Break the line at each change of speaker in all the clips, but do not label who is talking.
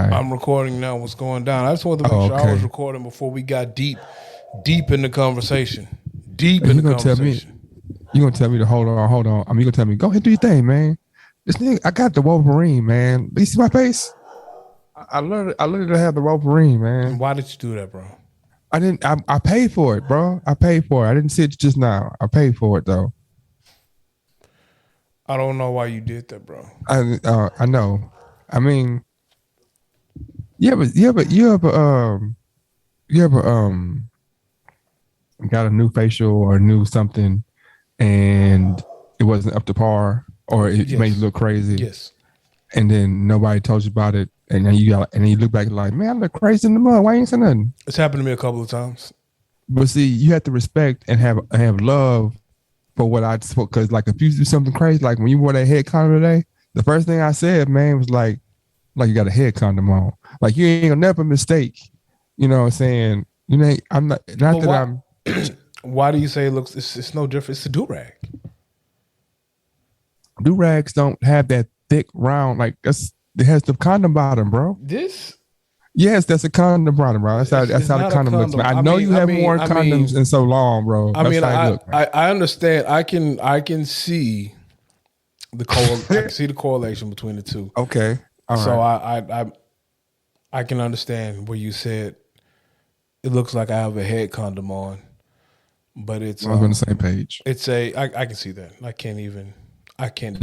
Why?
I'm recording now. What's going down? I just wanted to make sure I was recording before we got deep in the conversation. Deep in the conversation.
You gonna tell me to hold on? You gonna tell me go ahead, do your thing, man. This nigga, I got the Wolverine, man. You see my face? I literally have the Wolverine, man.
Why did you do that, bro?
I paid for it, bro. I paid for it. I didn't see it just now. I paid for it though.
I don't know why you did that, bro.
I know. I mean, you ever got a new facial or a new something and it wasn't up to par or it made you look crazy?
Yes.
And then nobody told you about it, and then you look back like, man, I look crazy in the mud. Why you ain't saying nothing?
It's happened to me a couple of times.
But see, you have to respect and have love for what because like if you do something crazy, like when you wore that head condom today, the first thing I said, man, was like you got a head condom on. Like you ain't gonna never mistake. You know what I'm saying? You know, I'm not that
why,
I'm.
Why do you say it looks? It's no different. It's a do-rag.
Do-rags don't have that thick round like it has the condom bottom, bro. Yes, that's a condom bottom, bro. That's how the condom looks. Man. I know you haven't worn condoms in so long, bro.
I understand. I can see I can see the correlation between the two.
Okay. All
so
right.
I can understand where you said it looks like I have a head condom on, but it's
we're on the same page.
It's I can see that. I can't.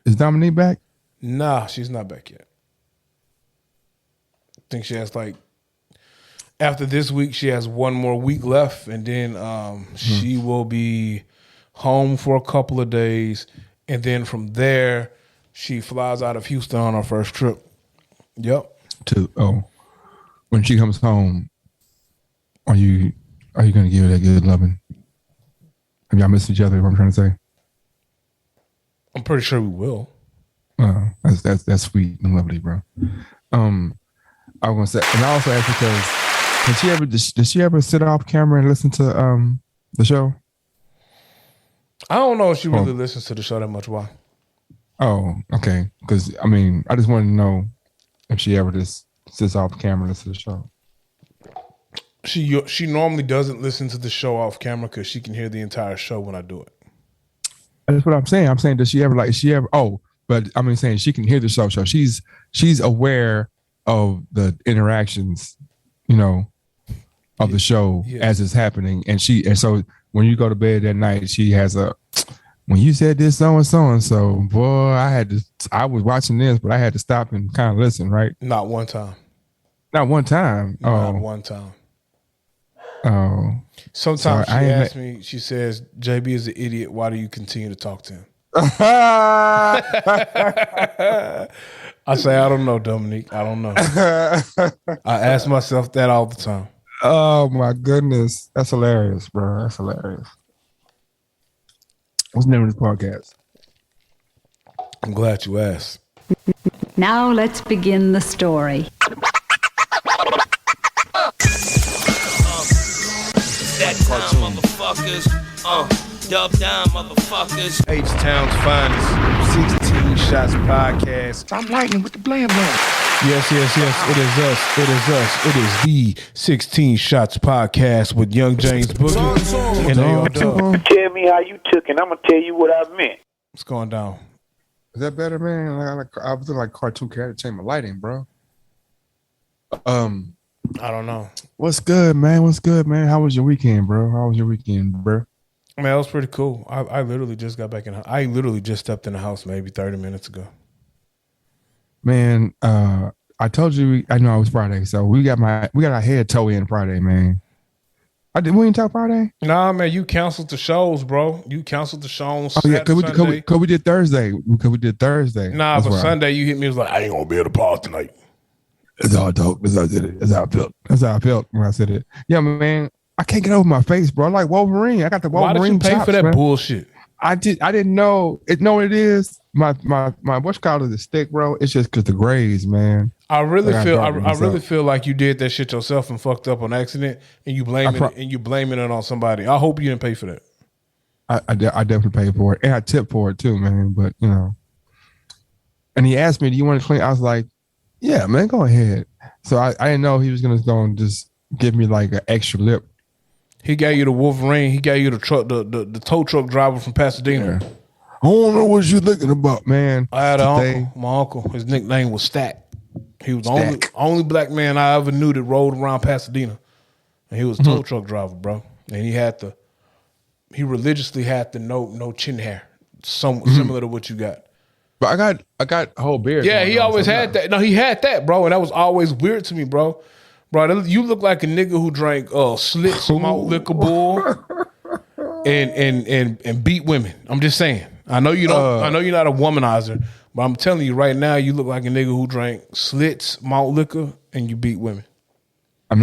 Is Dominique back?
Nah, she's not back yet. I think she has after this week, she has one more week left, and then she will be home for a couple of days, and then from there, she flies out of Houston on her first trip. Yep.
When she comes home, are you gonna give her that good loving? Have y'all missed each other? What I'm trying to say.
I'm pretty sure we will.
That's sweet and lovely, bro. I was gonna say, and I also asked because did she ever sit off camera and listen to the show?
I don't know if she really listens to the show that much. Why?
Oh, okay. Because I mean, I just wanted to know if she ever just sits off camera and listens to the show.
She normally doesn't listen to the show off camera because she can hear the entire show when I do it.
That's what I'm saying. I'm saying, does she ever but I'm saying she can hear the show. So she's aware of the interactions, of the show as it's happening. And so when you go to bed that night, she has when you said this so and so, boy, I was watching this, but I had to stop and kind of listen, right?
Not one time.
Not one time.
Not one time.
Oh.
Sometimes she asks me, she says, JB is an idiot. Why do you continue to talk to him? I say, I don't know, Dominique. I don't know. I ask myself that all the time.
Oh, my goodness. That's hilarious, bro. That's hilarious. What's the name of this podcast?
I'm glad you asked.
Now let's begin the story.
That time, motherfuckers. Dub down, motherfuckers.
H-Town's finest 16 Shots Podcast.
I'm lightning with the blam blam.
Yes. It is us. It is the 16 Shots Podcast with Young James Boogie and AO Dub.
Tell me how you took it. I'm going to tell you what I meant.
What's going down?
Is that better, man? I was like cartoon character change my lighting, bro.
I don't know.
What's good, man? How was your weekend, bro? Man,
it was pretty cool. I literally just got back in. I literally just stepped in the house maybe 30 minutes ago.
Man, I told you. I know it was Friday, so we got our head toe in Friday, man. We didn't talk Friday.
Nah, man, you canceled the shows, bro. You canceled the shows.
Oh yeah, cause we did Thursday.
Nah, but Sunday you hit me. It was like I ain't gonna be able to pause tonight.
It's all dope. That's how I did it. That's how I felt. That's how I felt when I said it. Yeah, man. I can't get over my face, bro. I like Wolverine. I got the Wolverine.
Why did you pay
chops,
for that
man.
bullshit?
I didn't know. Know what it is? My what's called is a stick, bro. It's just because the grays, man.
I really feel like you did that shit yourself and fucked up on accident, and you blaming it on somebody. I hope you didn't pay for that.
I definitely paid for it, and I tipped for it too, man. But and he asked me, "Do you want to clean?" I was like, Yeah, man, go ahead. So I didn't know he was gonna go and just give me like an extra lip.
He gave you the Wolverine. He gave you the truck, the tow truck driver from Pasadena.
Yeah. I don't know what you're thinking about, man.
I had an
Today,
uncle. My uncle. His nickname was Stack. He was the
Stack.
only black man I ever knew that rode around Pasadena, and he was a tow truck driver, bro. And he religiously had the no chin hair, similar to what you got.
But I got a whole beard.
Yeah,
going
he
on,
always
so
had that. No, he had that, bro, and that was always weird to me, bro. Bro, you look like a nigga who drank Schlitz malt liquor bull and beat women. I'm just saying. I know you don't. I know you're not a womanizer, but I'm telling you right now, you look like a nigga who drank Schlitz malt liquor and you beat women.
I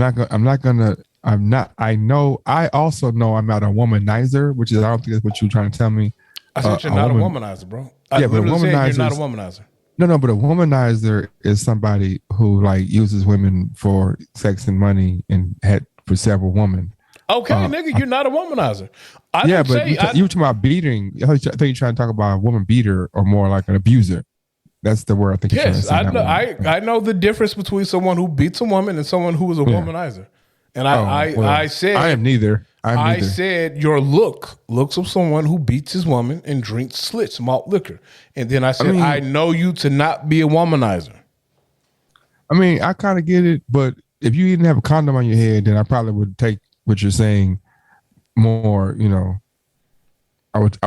know. I also know I'm not a womanizer, which is I don't think that's what you're trying to tell me.
I said you're not a womanizer, bro.
Yeah, but a womanizer.
You're not a womanizer.
No, but a womanizer is somebody who like uses women for sex and money and had for several women.
Okay, nigga, you're not a womanizer.
You talking about beating. I think you're trying to talk about a woman beater or more like an abuser. That's the word I think you're trying to say.
I know the difference between someone who beats a woman and someone who is a womanizer. And I said
I am neither.
I said your looks of someone who beats his woman and drinks Schlitz malt liquor. And then I said, I know you to not be a womanizer.
I mean, I kind of get it, but if you didn't have a condom on your head, then I probably would take what you're saying more, I would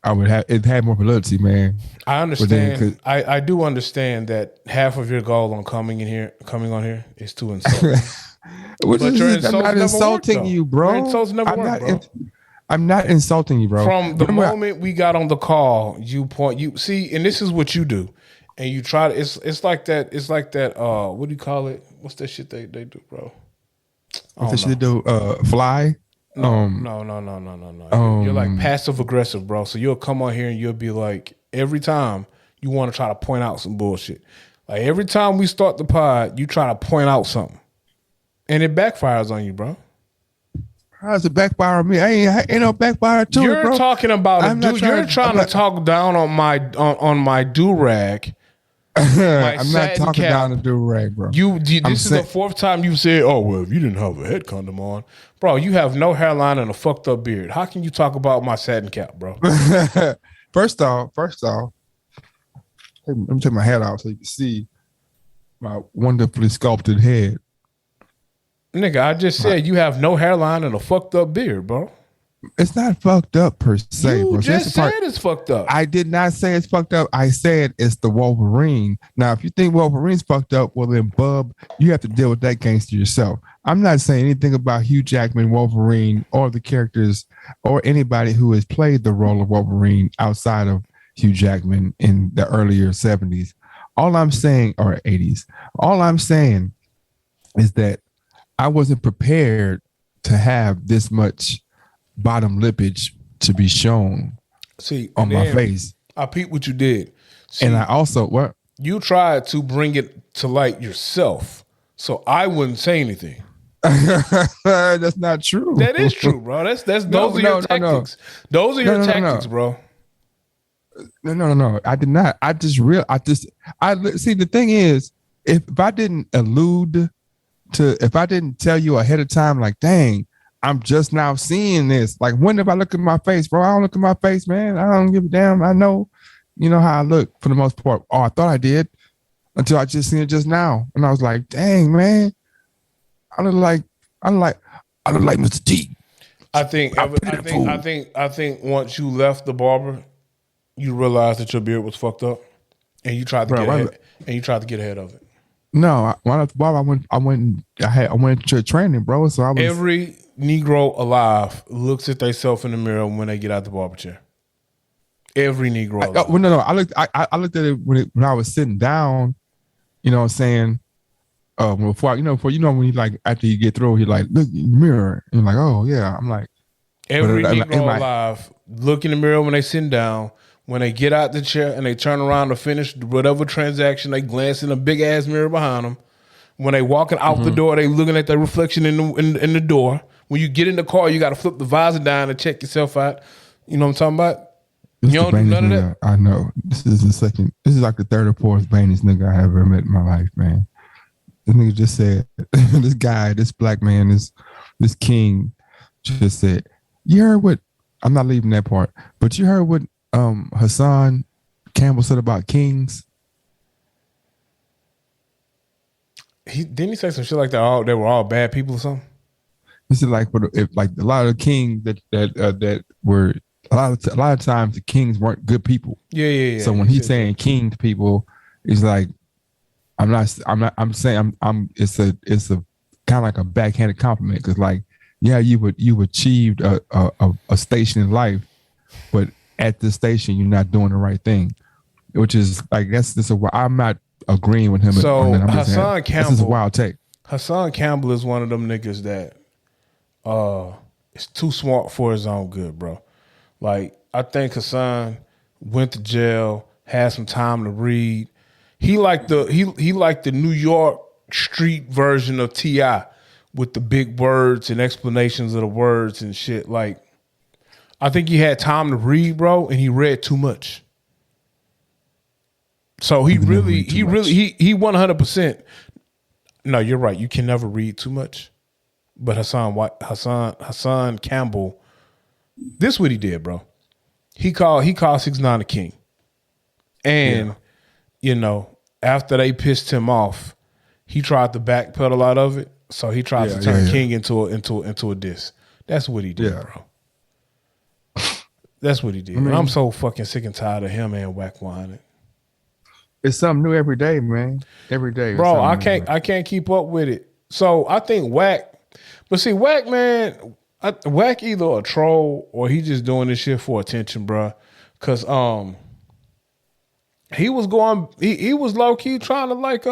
have it had more validity, man.
I understand. I do understand that half of your goal on coming on here is to insult.
I'm not insulting you, bro. I'm not insulting you, bro.
From the moment we got on the call, you see, and this is what you do, and you try to. It's like that. It's like that. What do you call it? What's that shit they do, bro?
What's that shit they do? Fly.
No. You're like passive aggressive, bro. So you'll come on here and you'll be like, every time you want to try to point out some bullshit. Like every time we start the pod, you try to point out something, and it backfires on you, bro.
How does it backfire on me? Ain't no backfire to
You're
it, bro.
talking about you're trying to talk down on my do rag.
I'm not talking down the do rag, bro.
This is the fourth time you said, "Oh well, if you didn't have a head condom on, bro, you have no hairline and a fucked up beard. How can you talk about my satin cap, bro?"
First off, let me take my hat off so you can see my wonderfully sculpted head.
Nigga, I just said you have no hairline and a fucked up beard, bro.
It's not fucked up per se,
you
bro.
Just said it's fucked up.
I did not say it's fucked up. I said it's the Wolverine. Now, if you think Wolverine's fucked up, well then, bub, you have to deal with that gangster yourself. I'm not saying anything about Hugh Jackman, Wolverine, or the characters, or anybody who has played the role of Wolverine outside of Hugh Jackman in the earlier 70s. All I'm saying, or 80s, all I'm saying is that I wasn't prepared to have this much bottom lippage to be shown on my face.
I peeped what you did. See,
and I also, what?
You tried to bring it to light yourself, so I wouldn't say anything.
That's not true.
That is true, bro. Those are your tactics. Those are your tactics, bro.
No. I did not. I see. The thing is, if I didn't if I didn't tell you ahead of time, like, dang, I'm just now seeing this. Like, when if I look at my face, bro? I don't look at my face, man. I don't give a damn. I know, how I look for the most part. Oh, I thought I did until I just seen it just now, and I was like, dang, man, I look like Mr. T.
I think once you left the barber, you realized that your beard was fucked up, and you tried to get ahead of it.
No, when I left the barber, I went to training, bro. So I was
every Negro alive looks at themselves in the mirror when they get out the barber chair. Every Negro alive.
I looked at it when I was sitting down. You know what I'm saying? When you like after you get through, you like look in the mirror and you're like, oh yeah. I'm like
every Negro alive look in the mirror when they sit down. When they get out the chair and they turn around to finish whatever transaction, they glance in a big ass mirror behind them. When they walking out the door, they looking at their reflection in the door. When you get in the car, you got to flip the visor down and check yourself out. You know what I'm talking about?
This
You
the
don't do
vainest
none of
nigga I know. This is like the third or fourth vainest nigga I ever met in my life, man. This nigga just said, this guy, this black man, this king just said, you heard what, I'm not leaving that part, but you heard what Hassan Campbell said about kings?
Didn't he say some shit like that? They were all bad people or something?
He said like, like a lot of the kings that were a lot of times the kings weren't good people.
Yeah.
So when he's saying king to people, it's like I'm saying it's a kind of like a backhanded compliment because like you've achieved a station in life, but at the station you're not doing the right thing, which is like I'm not agreeing with him.
So
on that.
Hassan Campbell,
this is a wild take.
Hassan Campbell is one of them niggas that is too smart for his own good, bro. Like I think Hassan went to jail, had some time to read. He like the New York street version of T.I. with the big words and explanations of the words and shit. Like, I think he had time to read, bro, and he read too much. So he 100%. No, you're right. You can never read too much. But Hassan Campbell, this is what he did, bro. He called 6ix9ine a king. And, you know, after they pissed him off, he tried to backpedal out of it. So he tried to turn King into a diss. That's what he did, bro. That's what he did. I mean, I'm so fucking sick and tired of him and Wack 100.
It's something new every day, man. Every day,
bro. I can't keep up with it. So I think Wack, but see, Wack, man, Wack either a troll or he just doing this shit for attention, bro. Cause he was low key trying to like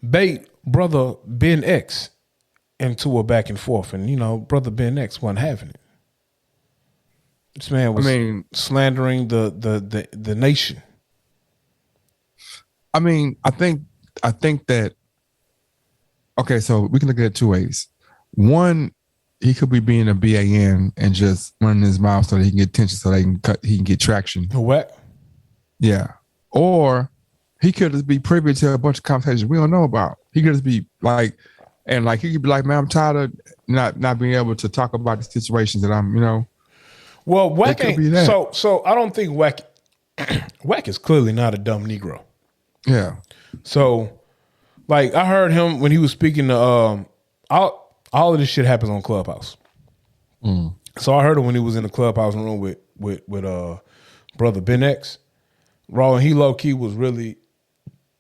bait brother Ben X into a back and forth, and you know, brother Ben X wasn't having it. This man was slandering the nation.
I mean, I think that okay, so we can look at it two ways. One, he could be being a BAN and just running his mouth so that he can get attention, so he can get traction.
What?
Yeah. Or he could just be privy to a bunch of conversations we don't know about. He could just be like, and like he could be like, man, I'm tired of not being able to talk about the situations that I'm, you know.
Well, Wack ain't so I don't think Wack is clearly not a dumb Negro.
Yeah.
So, like, I heard him when he was speaking to all of this shit happens on Clubhouse. So I heard him when he was in the Clubhouse room with brother Ben X. Raw, and he low key was really.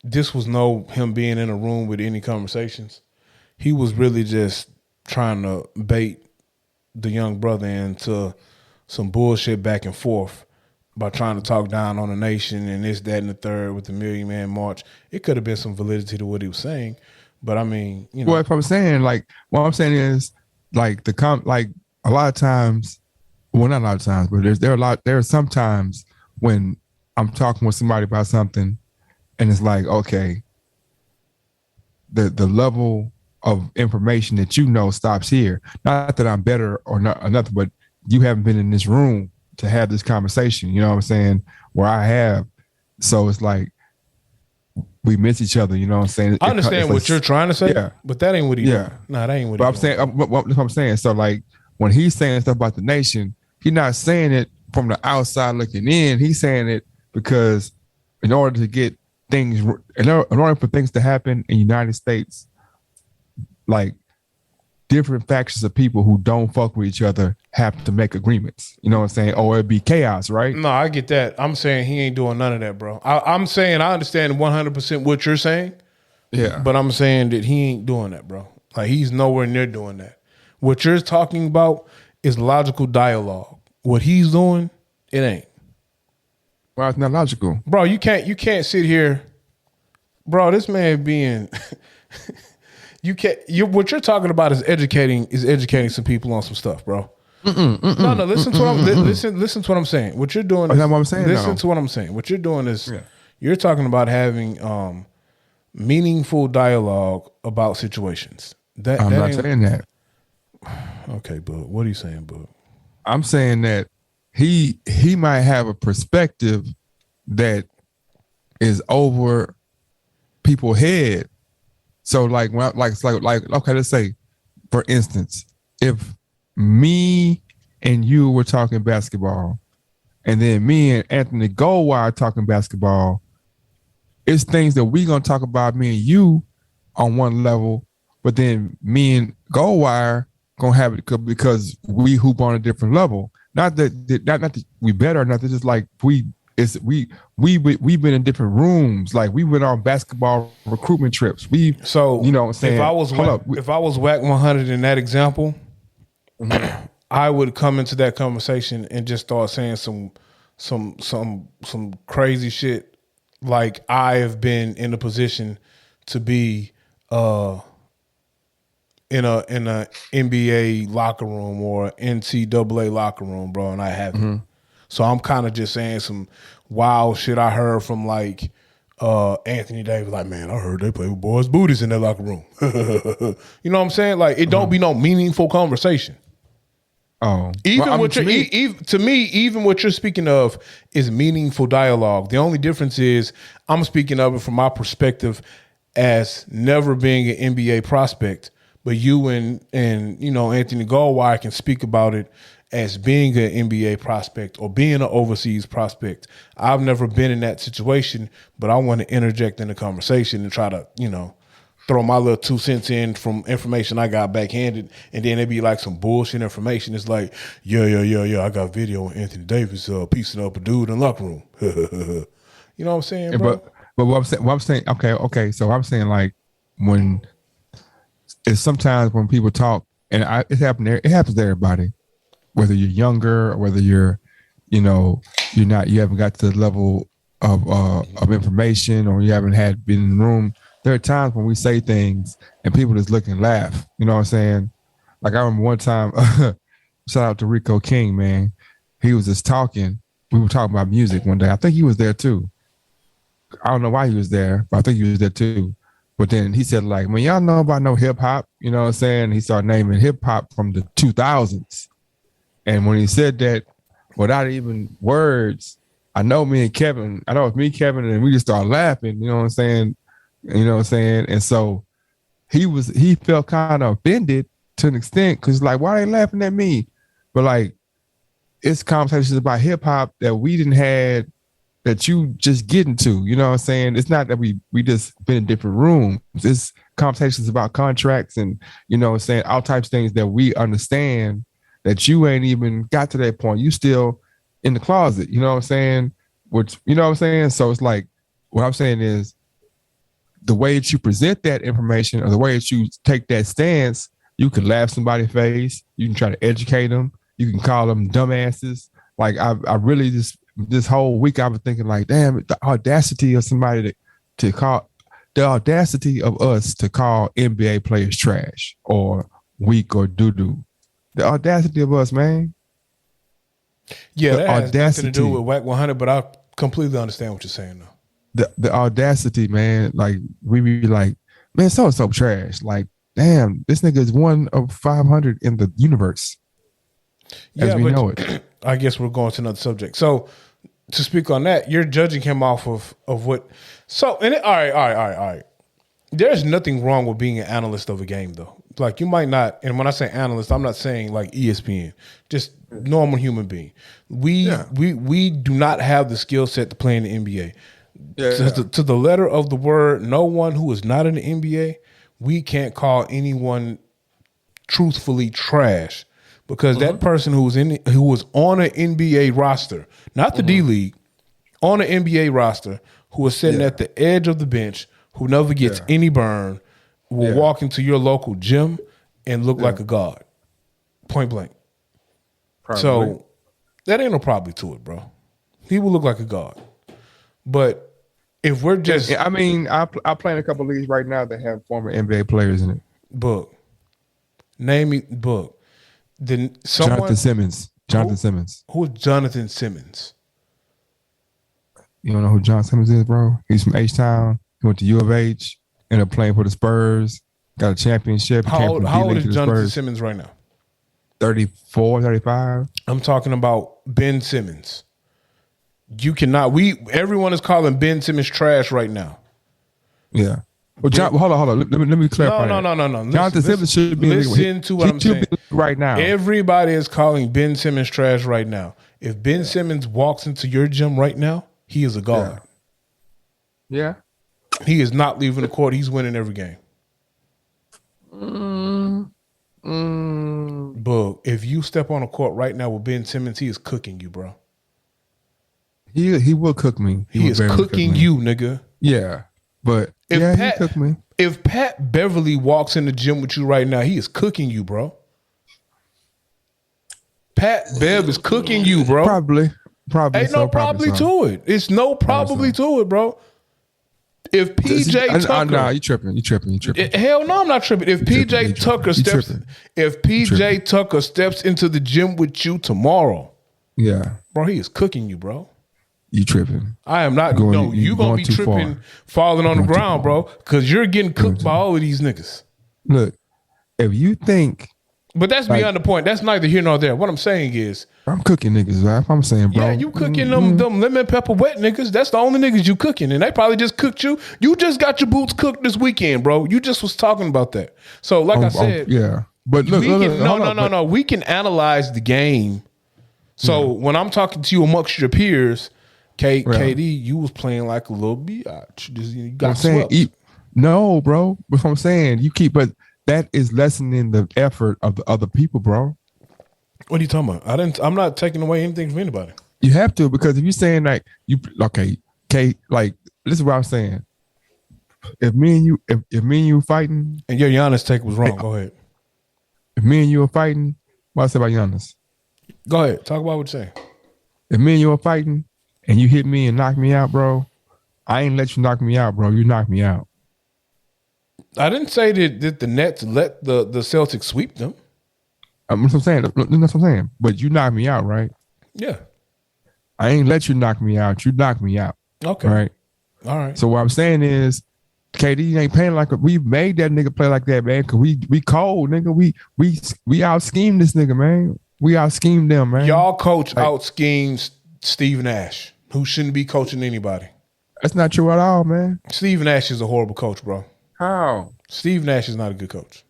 This was no him being in a room with any conversations. He was really just trying to bait the young brother into some bullshit back and forth by trying to talk down on the nation and this, that, and the third with the Million Man March. It could have been some validity to what he was saying, but I mean, you know.
Well, if I'm saying, like, what I'm saying is, like, like a lot of times, well, not a lot of times, but there are some times when I'm talking with somebody about something, and it's like, okay, the level of information that you know stops here. Not that I'm better or nothing, but you haven't been in this room to have this conversation, you know what I'm saying, where I have. So it's like we miss each other, you know what I'm saying?
I understand what you're trying to say, but that ain't what he doing.
Nah,
that ain't what
but
he doing.
That's what I'm saying. So like when he's saying stuff about the nation, he's not saying it from the outside looking in. He's saying it because in order to get things, in order for things to happen in the United States, like different factions of people who don't fuck with each other have to make agreements. You know what I'm saying? Or it'd be chaos, right?
No, I get that. I'm saying he ain't doing none of that, bro. I'm saying I understand 100% what you're saying.
Yeah.
But I'm saying that he ain't doing that, bro. Like, he's nowhere near doing that. What you're talking about is logical dialogue. What he's doing, it ain't.
Well, it's not logical.
Bro, you can't sit here. Bro, this man being what you're talking about is educating some people on some stuff, bro. No, listen to what I'm saying. What you're doing is
what I'm saying,
listen to what I'm saying. What you're doing is you're talking about having meaningful dialogue about situations. I'm
not saying that.
Okay, Bud. What are you saying, Bud?
I'm saying that he might have a perspective that is over people's head. So like when okay, let's say for instance, if me and you were talking basketball, and then me and Anthony Goldwire talking basketball, it's things that we gonna talk about, me and you, on one level, but then me and Goldwire gonna have it because we hoop on a different level. Not that we better, not that just like we've been in different rooms. Like we went on basketball recruitment trips. You know what I'm saying?
If I was whack 100 in that example, I would come into that conversation and just start saying some crazy shit. Like I have been in a position to be in a NBA locker room or NCAA locker room, bro, and I haven't. Mm-hmm. So I'm kind of just saying some wild shit I heard from like Anthony Davis. Like, man, I heard they play with boys' booties in their locker room. You know what I'm saying? Like, it don't be no meaningful conversation.
Oh,
even what you're speaking of is meaningful dialogue. The only difference is I'm speaking of it from my perspective as never being an NBA prospect, but you and you know Anthony Goldwire can speak about it as being an NBA prospect or being an overseas prospect. I've never been in that situation, but I want to interject in the conversation and try to, you know, throw my little 2 cents in from information I got backhanded, and then it'd be like some bullshit information. It's like, yeah, I got video of Anthony Davis piecing up a dude in the locker room. You know what I'm saying, bro?
But what I'm saying, okay. So I'm saying like when it's sometimes when people talk, and it happens to everybody, whether you're younger or whether you're, you know, you haven't got to the level of information, or you haven't been in the room. There are times when we say things and people just look and laugh. You know what I'm saying? Like I remember one time, shout out to Rico King, man. He was just talking. We were talking about music one day. I think he was there too. I don't know why he was there, but I think he was there too. But then he said, like, man, y'all know about no hip hop? You know what I'm saying? He started naming hip hop from the 2000s. And when he said that, without even words, I know it's me, Kevin, and we just started laughing. You know what I'm saying? And so he felt kind of offended to an extent, because like, why are they laughing at me? But like, it's conversations about hip hop that we didn't had, that you just get into. You know what I'm saying? It's not that we just been in different rooms. It's conversations about contracts and, you know what I'm saying, all types of things that we understand that you ain't even got to that point. You still in the closet, you know what I'm saying? Which, you know what I'm saying? So it's like, what I'm saying is, the way that you present that information, or the way that you take that stance, you can laugh somebody's face. You can try to educate them. You can call them dumbasses. Like I really this whole week I was thinking like, damn, the audacity of somebody to call us to call NBA players trash or weak or doo-doo. The audacity of us, man.
Yeah, that has nothing to do with Whack 100, but I completely understand what you're saying though.
The audacity, man, like we be like, man, so trash. Like, damn, this nigga is one of 500 in the universe. As we know it.
I guess we're going to another subject. So to speak on that, you're judging him off of what. So, all right. There's nothing wrong with being an analyst of a game, though. Like, you might not, and when I say analyst, I'm not saying like ESPN, just normal human being. We do not have the skill set to play in the NBA. To the letter of the word, no one who is not in the NBA, we can't call anyone truthfully trash, because that person who was on an NBA roster, not the D League, on an NBA roster, who was sitting at the edge of the bench, who never gets any burn, will walk into your local gym and look like a god, point blank. Probably. So that ain't no probably to it, bro. He will look like a god. But if we're just,
I mean, I play in a couple of leagues right now that have former NBA players in it.
Name me book. Then
Jonathan Simmons.
Who is Jonathan Simmons?
You don't know who John Simmons is, bro? He's from H-Town. He went to U of H. Ended up playing for the Spurs. Got a championship.
How old is Jonathan Simmons right now?
34, 35.
I'm talking about Ben Simmons. You cannot. Everyone is calling Ben Simmons trash right now.
Yeah. Well, hold on. Let me clarify.
No.
Jonathan Simmons should be
listen to what I'm saying
right now.
Everybody is calling Ben Simmons trash right now. If Ben Simmons walks into your gym right now, he is a god.
Yeah.
He is not leaving the court. He's winning every game. But if you step on a court right now with Ben Simmons, he is cooking you, bro.
He will cook me.
He is cooking you, nigga.
Yeah. But he cooked me.
If Pat Beverly walks in the gym with you right now, he is cooking you, bro. Pat Bev is cooking you, bro.
Probably.
Ain't no probably to it. It's no probably to it, bro. If PJ Tucker,
nah, you tripping.
Hell no, I'm not tripping. If PJ Tucker steps into the gym with you tomorrow, bro, he is cooking you, bro.
You tripping?
I am not. You gonna be tripping, falling on the ground, bro, because you're getting cooked by all of these niggas.
Look, if you think,
but that's beyond the point. That's neither here nor there. What I'm saying is,
I'm cooking niggas, right? I'm saying, bro.
Yeah, you cooking them lemon pepper wet niggas. That's the only niggas you cooking, and they probably just cooked you. You just got your boots cooked this weekend, bro. You just was talking about that. So, like I said,
But look,
no. We can analyze the game. So when I'm talking to you amongst your peers, KD, you was playing like a little biatch. You got swept.
No, bro. What I'm saying, but that is lessening the effort of the other people, bro.
What are you talking about? I'm not taking away anything from anybody.
You have to, because if you're saying like this is what I'm saying. If me and you fighting,
and your Giannis take was wrong, go ahead.
If me and you are fighting, what I say about Giannis?
Go ahead, talk about what you're saying.
If me and you are fighting, and you hit me and knock me out, bro, I ain't let you knock me out, bro. You knock me out.
I didn't say that the Nets let the Celtics sweep them.
That's what I'm saying. That's what I'm saying. But you knocked me out, right?
Yeah.
I ain't let you knock me out. You knocked me out.
Okay.
Right?
All right.
So what I'm saying is, KD ain't playing like we made that nigga play like that, man. Cause we cold, nigga. We out schemed this nigga, man. We out schemed them, man.
Y'all coach out schemes Steve Nash, who shouldn't be coaching anybody.
That's not true at all, man.
Steve Nash is a horrible coach, bro.
How?
Steve Nash is not a good coach.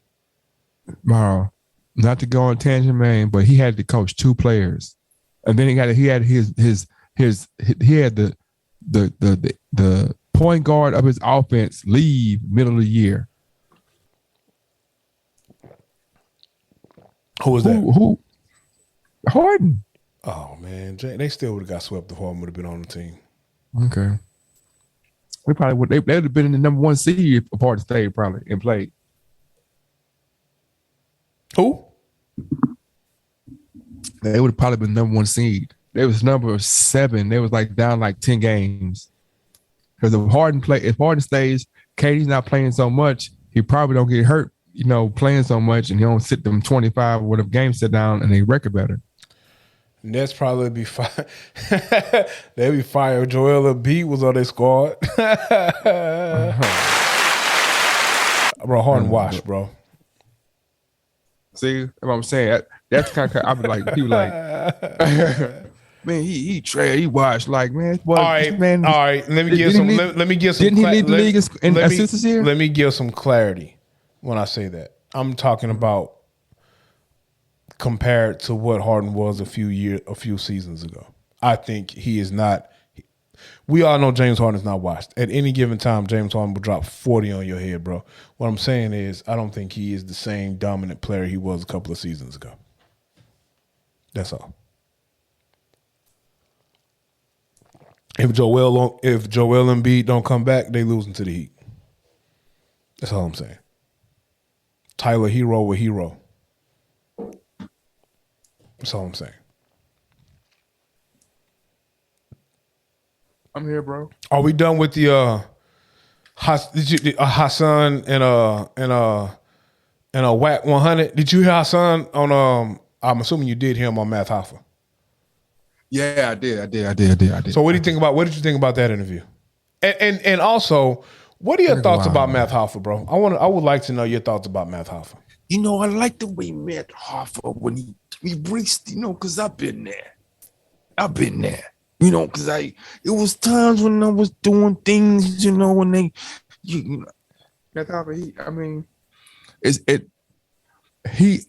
Bro, not to go on tangent, man, but he had to coach 2 players, and then he had the point guard of his offense leave middle of the year.
Who was that?
Who? Harden.
Oh man, they still would have got swept if Harden would have been on the team.
Okay. We probably would. They would have been in the number 1 seed if Harden stayed probably and played.
Who?
They would have probably been number 1 seed. They was number 7. They was like down like 10 games. Because if Harden stays, KD's not playing so much, he probably don't get hurt, playing so much, and he don't sit them 25 with a game sit down and they record better.
Nets probably be fire. They'd be fire. Joel Embiid was on their squad. Bro, Harden washed, bro.
See what I'm saying? That's kind of. I be like, people like, man, he trash. He washed. Like, man,
all right. Let me give some. Let me give some.
Didn't he lead the league in assists this year?
Let me give some clarity when I say that. I'm talking about compared to what Harden was a few seasons ago. I think he is not. We all know James Harden is not washed. At any given time, James Harden will drop 40 on your head, bro. What I'm saying is, I don't think he is the same dominant player he was a couple of seasons ago. That's all. If Joel Embiid don't come back, they losing to the Heat. That's all I'm saying. Tyler Hero with Hero. That's all I'm saying.
I'm here, bro.
Are we done with the Hassan and a WAC 100? Did you hear Hassan on? I'm assuming you did hear him on Math Hoffa.
Yeah, I did.
So what did you think about that interview? And also, what are your thoughts about Math Hoffa, bro? I would like to know your thoughts about Math Hoffa.
I like the way Matt Hoffa when he breaks, because I've been there. Because it was times when I was doing things, when Matt Hoffa,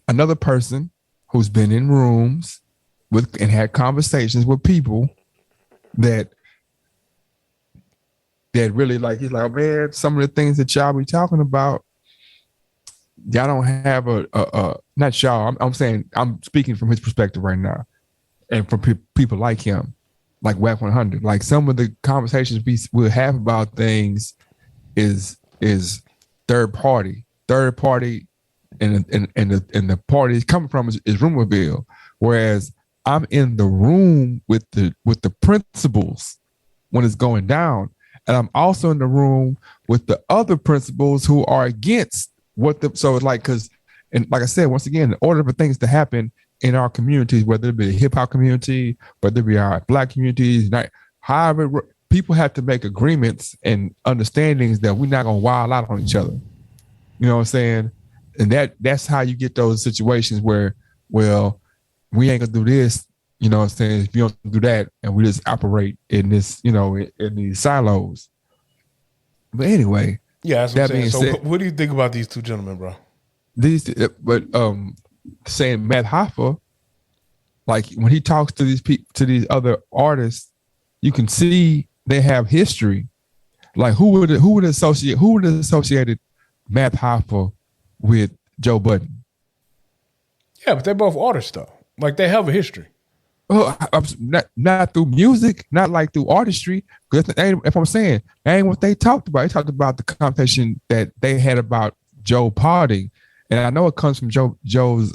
another person who's been in rooms with and had conversations with people that really he's like, man, some of the things that y'all be talking about, y'all don't have a not y'all. I'm saying, I'm speaking from his perspective right now, and from people like him, like WAC 100. Like, some of the conversations we'll have about things is third party, and the party is coming from is Rumorville, whereas I'm in the room with the principals when it's going down, and I'm also in the room with the other principals who are against so it's like, because, and like I said, once again, in order for things to happen in our communities, whether it be the hip hop community, whether it be our Black communities, however, people have to make agreements and understandings that we're not gonna wild out on each other. You know what I'm saying? And that's how you get those situations where, well, we ain't gonna do this, you know what I'm saying, if you don't do that, and we just operate in this, in these silos. But anyway,
yeah, that's what I'm saying. So said, what do you think about these two gentlemen, bro?
Saying Matt Hoffa, like, when he talks to these other artists, you can see they have history. Like, who would have associated Matt Hoffa with Joe Budden?
Yeah, but they're both artists though. Like, they have a history.
Well, not through music, not like through artistry. Because if I'm saying, that ain't what they talked about. They talked about the conversation that they had about Joe partying, and I know it comes from Joe's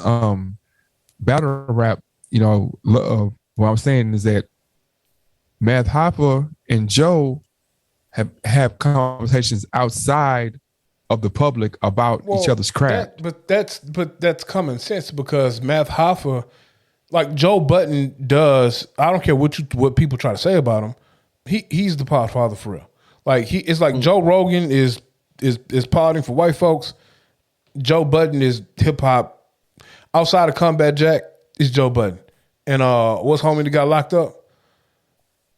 battle rap. What I'm saying is that Matt Hoffa and Joe have conversations outside of the public about each other's craft.
But that's common sense, because Matt Hoffa, like Joe Budden does, I don't care what people try to say about him, he's the podfather for real. Like, it's like Joe Rogan is podding for white folks. Joe Budden is hip hop. Outside of Combat Jack is Joe Budden. And what's homie that got locked up?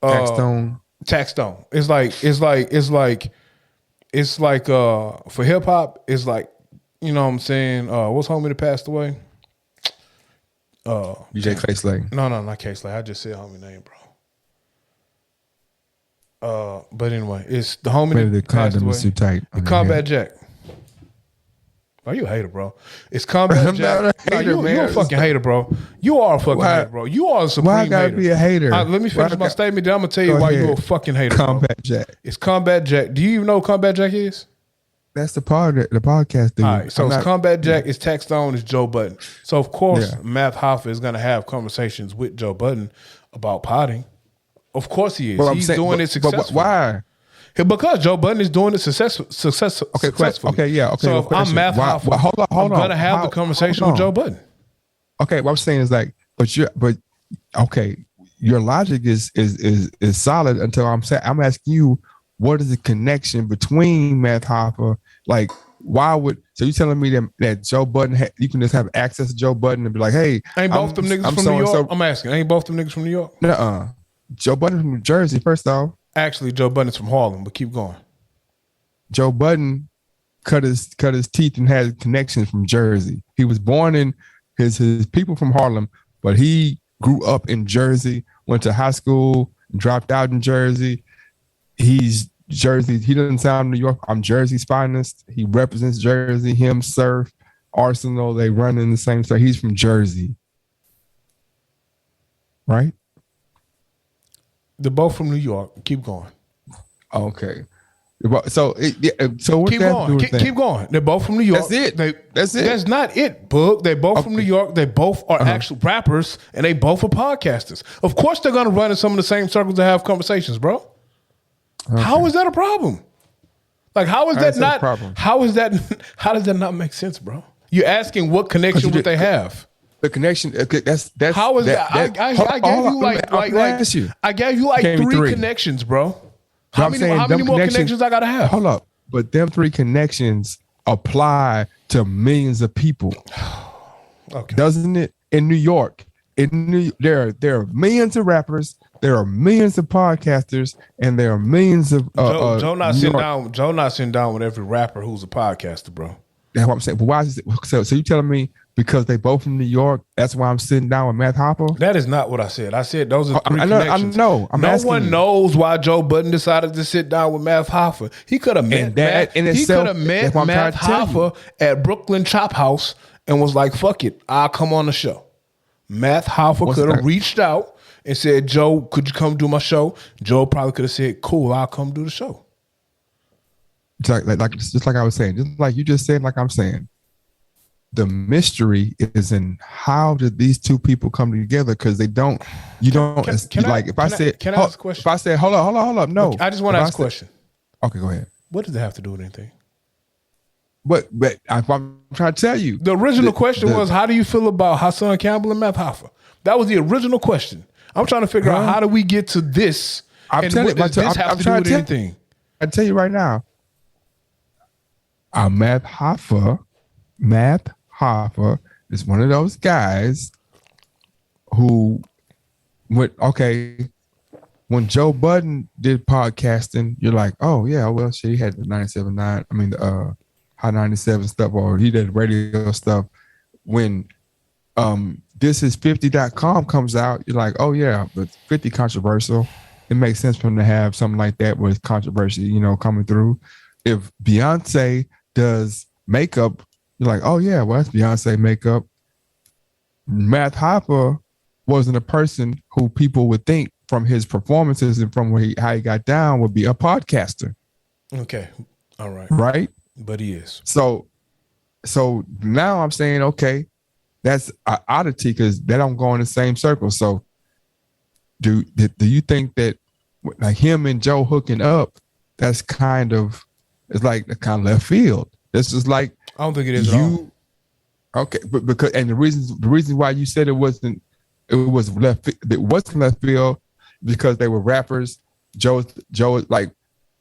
Taxstone. It's like for hip hop, it's like, you know what I'm saying? What's homie that passed away?
DJ Clay Slay.
No, not Clay Slay. I just said homie name, bro. But anyway, it's the homie.
Maybe the condom is too tight.
The Combat Jack. Oh, you a hater, bro. It's Combat Jack. You a fucking hater, bro. You are a fucking hater, bro. You are a supreme hater.
Why I gotta be a hater?
Let me finish my statement, then I'm gonna tell you why you're a fucking hater,
Combat
bro.
Jack.
It's Combat Jack. Do you even know what Combat Jack is?
That's the podcast dude.
All right, so it's Combat Jack, it's Taxstone, it's Joe Budden. So of course, Matt Hoffa is gonna have conversations with Joe Budden about potting. Of course he is.
Well,
He's doing it successfully.
But why?
Because Joe Budden is doing it successfully.
Okay, yeah. Okay,
so if I'm Matt Hoffa,
hold on.
I'm gonna have the conversation with Joe Budden.
Okay, what I'm saying is like, your logic is solid until I'm asking you, what is the connection between Matt Hoffa? Like, why would, so you telling me that Joe Budden, you can just have access to Joe Budden and be like, hey,
ain't both them niggas from New York? I'm asking, ain't both them niggas from New York?
Nuh-uh. Joe Budden from New Jersey, first off.
Actually, Joe Budden's from Harlem, but keep going.
Joe Budden cut his teeth and had connections from Jersey. He was born in his people from Harlem, but he grew up in Jersey, went to high school, dropped out in Jersey. He's Jersey. He doesn't sound New York. I'm Jersey's finest. He represents Jersey. Him, Surf, Arsenal, they run in the same state. He's from Jersey. Right?
They're both from New York. Keep going.
Okay. So what
keep going. Keep going. They're both from New York.
That's it. That's
not it, Boog. They're both from New York. They both are actual rappers, and they both are podcasters. Of course, they're going to run in some of the same circles to have conversations, bro. Okay. How is that a problem? Like, how is that not? How is that? How does that not make sense, bro? You're asking what connection would they have?
The connection. That's
how is that? I gave you like three connections, bro. How many more connections I gotta have?
Hold up. But them three connections apply to millions of people.
Okay.
Doesn't it? In New York, there are millions of rappers, there are millions of podcasters, and there are millions of
Joe not sitting down with every rapper who's a podcaster, bro.
That's what I'm saying. But why is it so you telling me because they both from New York, that's why I'm sitting down with Math Hoffa?
That is not what I said. I said those are three connections.
I know.
No one knows why Joe Budden decided to sit down with Math Hoffa. He could have met Math Hoffa at Brooklyn Chop House and was like, fuck it, I'll come on the show. Math Hoffa could have reached out and said, Joe, could you come do my show? Joe probably could have said, cool, I'll come do the show.
Just like I was saying, just like you just said, like I'm saying, the mystery is in how did these two people come together? Because they don't, Can I ask a question? If I said, hold up, no.
I just want to ask a question.
Okay, go ahead.
What does it have to do with anything?
But I'm trying to tell you.
The original question was, how do you feel about Hassan Campbell and Math Hoffa? That was the original question. I'm trying to figure out how do we get to this?
I'm telling you,
this have to do with anything?
I tell you right now. Math Hoffa is one of those guys who went, okay, when Joe Budden did podcasting, you're like, oh yeah, well, he had the 97.9, I mean the Hot 97 stuff, or he did radio stuff. When thisis50.com comes out, you're like, oh yeah, but 50 controversial. It makes sense for him to have something like that with controversy, coming through. If Beyonce does makeup, you're like, oh yeah, well, that's Beyonce makeup. Math Hoffa wasn't a person who people would think from his performances and from how he got down would be a podcaster.
Okay. All right.
Right?
But he is.
So now I'm saying, okay, that's an oddity because they don't go in the same circle. So do you think that like him and Joe hooking up, that's it's like a kind of left field? This is like,
I don't think it is at all.
Okay, but because the reason why you said it wasn't left field because they were rappers. Joe like,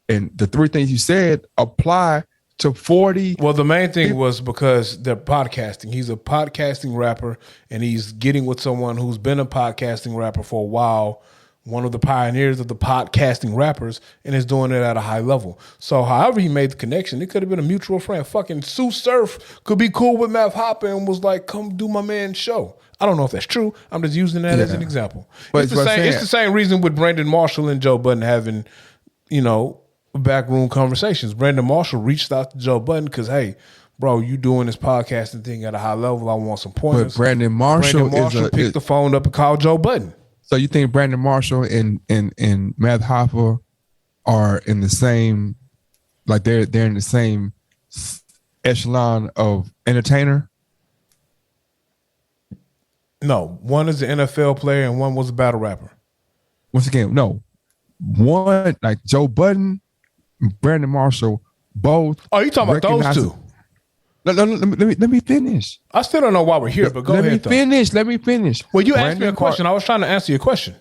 and the three things you said apply to 40.
Well, the main thing was because they're podcasting. He's a podcasting rapper, and he's getting with someone who's been a podcasting rapper for a while, one of the pioneers of the podcasting rappers, and is doing it at a high level. So however he made the connection, it could have been a mutual friend. Fucking Sue Surf could be cool with Math Hoffa and was like, come do my man's show. I don't know if that's true. I'm just using that as an example. But it's the same reason with Brandon Marshall and Joe Budden having, backroom conversations. Brandon Marshall reached out to Joe Budden because, hey, bro, you doing this podcasting thing at a high level. I want some pointers.
But Brandon Marshall
picked the phone up and called Joe Budden.
So you think Brandon Marshall and Math Hoffa are in the same, like they're in the same echelon of entertainer?
No, one is an NFL player and one was a battle rapper.
Once again, no. One, like Joe Budden, Brandon Marshall, both.
Oh, you talking about those two?
Let me finish.
I still don't know why we're here, but go ahead.
Let me finish.
Well, you asked me a question. I was trying to answer your question.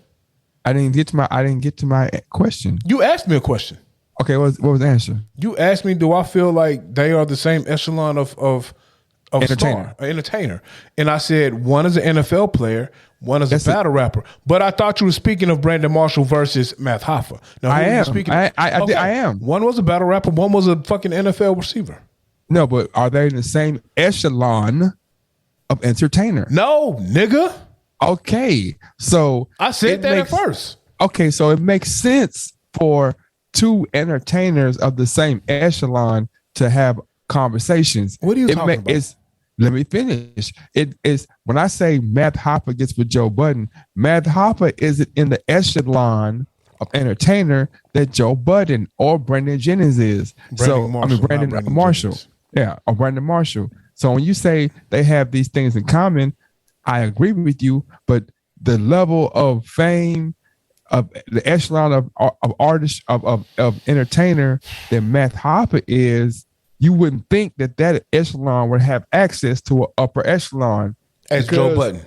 I didn't get to my question.
You asked me a question.
Okay, what was the answer?
You asked me, do I feel like they are the same echelon of entertainer? And I said one is an NFL player, one is a battle rapper. But I thought you were speaking of Brandon Marshall versus Math Hoffa. Now,
I am. I am.
One was a battle rapper, one was a fucking NFL receiver.
No, but are they in the same echelon of entertainer?
No, nigga.
Okay, so
I said that at first.
Okay, so it makes sense for two entertainers of the same echelon to have conversations.
What are you talking about?
Let me finish. It is when I say Math Hoffa gets with Joe Budden, Math Hoffa isn't in the echelon of entertainer that Joe Budden or Brandon Jennings is. Brandon Marshall. Yeah, or Brandon Marshall. So when you say they have these things in common, I agree with you, but the level of fame, of the echelon of artist, of entertainer that Math Hoffa is, you wouldn't think that echelon would have access to an upper echelon.
As Joe Budden.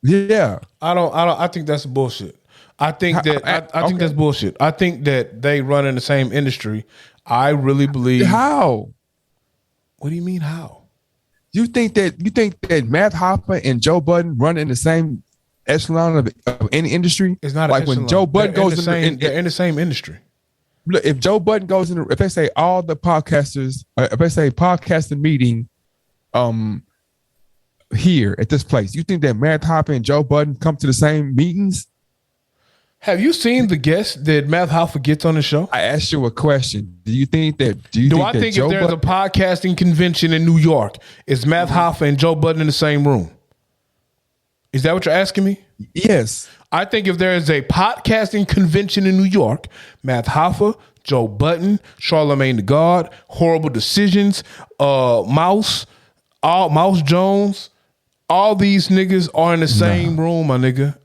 Yeah.
I think that's bullshit. I think that's bullshit. I think that they run in the same industry. I really believe.
How?
What do you mean how?
You think that Matt Hoffa and Joe Budden run in the same echelon of any industry?
It's not
like when Joe Budden goes
they're in the same industry.
Look, if Joe Budden goes in, if they say all the podcasters, if they say podcasting meeting, here at this place, you think that Matt Hoffa and Joe Budden come to the same meetings?
Have you seen the guests that Matt Hoffa gets on the show?
I asked you a question. Do you think that?
I think if there's a podcasting convention in New York, is Matt Hoffa and Joe Budden in the same room? Is that what you're asking me?
Yes.
I think if there is a podcasting convention in New York, Matt Hoffa, Joe Budden, Charlamagne the God, Horrible Decisions, Mouse Jones, all these niggas are in the same room, my nigga.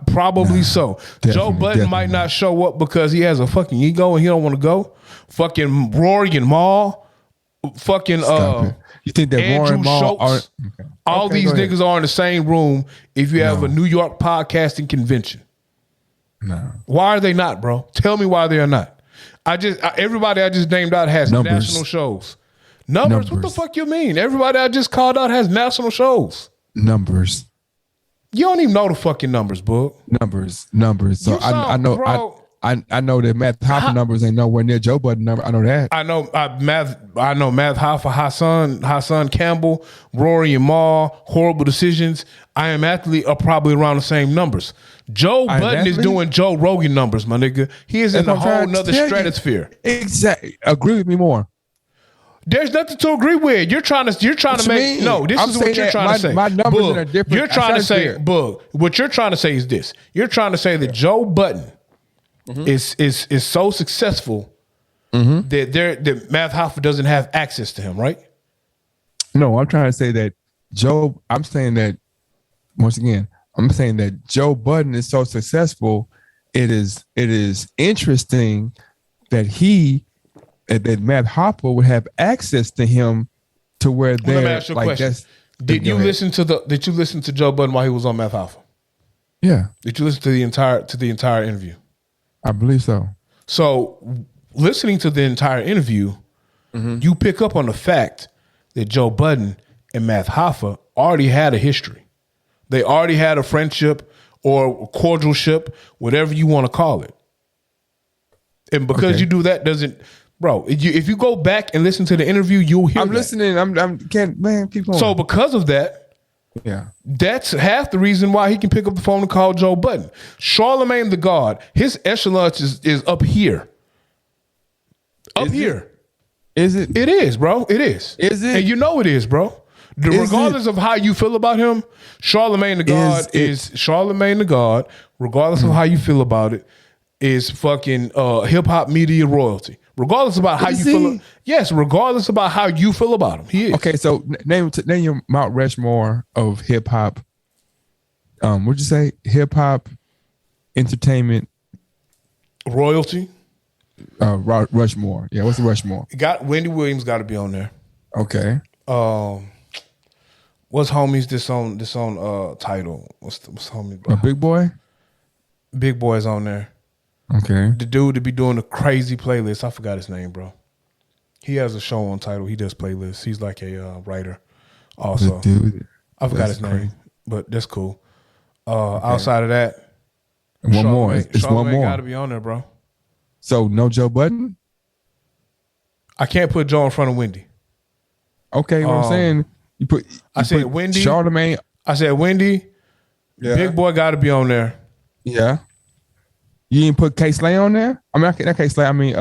Probably so. Joe Budden might not show up because he has a fucking ego and he don't want to go. Fucking Rory and Mal, fucking
you think that
Andrew
Rory and Mal
Schultz, all these niggas are in the same room if you have a New York podcasting convention.
No.
Why are they not, bro? Tell me why they are not. Everybody I just named out has national shows. Numbers? What the fuck you mean? Everybody I just called out has national shows.
Numbers.
You don't even know the fucking numbers, book.
Numbers. So I know.
Bro,
I know that Matt Hoffa numbers ain't nowhere near Joe Budden number. I know that.
I know Matt Hoffa, Hassan Campbell, Rory and Mal, Horrible Decisions. I Am Athlete are probably around the same numbers. Joe Budden is doing Joe Rogan numbers, my nigga. He is in a whole nother stratosphere.
Exactly. Agree with me more.
There's nothing to agree with. You're trying to make. No, this is what you're trying to say.
My numbers are different.
You're trying to say, Bug. What you're trying to say is this. You're trying to say that Joe Budden is so successful that Matt Hoffa doesn't have access to him, right?
No, I'm trying to say that I'm saying that once again, I'm saying that Joe Budden is so successful. It is interesting that that Matt Hoffa would have access to him to where they're
let me ask you a question. Did you listen to Joe Budden while he was on Matt Hoffa?
Yeah.
Did you listen to the entire interview?
I believe so.
So listening to the entire interview, you pick up on the fact that Joe Budden and Matt Hoffa already had a history. They already had a friendship or cordialship, whatever you want to call it. And because you do that doesn't... Bro, if you go back and listen to the interview, you'll hear.
I'm listening. Keep going.
So because of that, that's half the reason why he can pick up the phone and call Joe Budden. Charlamagne the God, his echelon is up here. Is it? It is, bro. It is.
Is it?
And you know it is, bro. Regardless of how you feel about him, Charlamagne the God is Charlamagne the God. Regardless of how you feel about it, is fucking hip hop media royalty. Regardless about how you feel, yes. Regardless about how you feel about him, he is.
Okay, so name your Mount Rushmore of hip hop. What'd you say? Hip hop, entertainment,
royalty.
Rushmore. Yeah, what's the Rushmore?
Wendy Williams got to be on there.
Okay.
What's homies this on title? What's homie?
Big Boy.
Big Boy's on there.
Okay.
The dude to be doing the crazy playlist. I forgot his name, bro. He has a show on title. He does playlists. He's like a writer also.
Dude,
I forgot his name, but that's cool. Outside of that,
one more. It's one more.
Got to be on there, bro.
So no Joe Budden?
I can't put Joe in front of Wendy.
Okay, what I'm saying,
I said Wendy.
Charlamagne.
I said Wendy.
Yeah.
Big Boy got to be on there.
Yeah. You didn't put K Slay on there? I mean, not K Slay. I mean,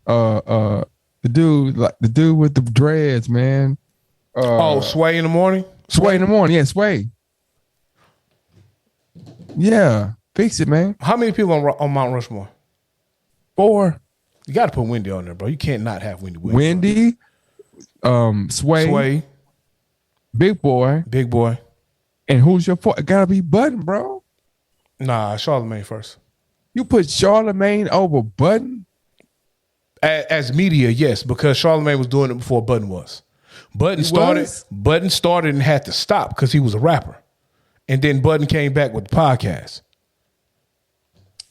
the dude with the dreads, man.
Sway in the morning.
Sway in the morning, yeah, Sway. Yeah, fix it, man.
How many people on Mount Rushmore?
4.
You got to put Wendy on there, bro. You can't not have Wendy.
Wendy, Sway, Big Boy, and who's your 4? It gotta be Budden, bro.
Nah, Charlamagne first.
You put Charlamagne over Budden?
As media, yes, because Charlamagne was doing it before Budden was. Budden started and had to stop because he was a rapper. And then Budden came back with the podcast.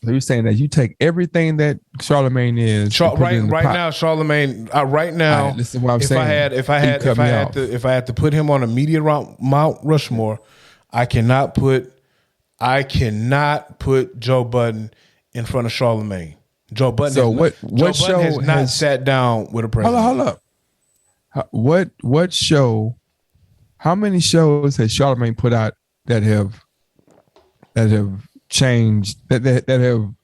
So you're saying that you take everything that Charlemagne is
right now, Charlemagne. Right now,
right, listen to what I'm saying.
If I had to put him on a media Mount Rushmore, I cannot put Joe Budden in front of Charlemagne. Joe Budden.
So what show
has not sat down with a president?
Hold up. What show? How many shows has Charlemagne put out that have changed? That have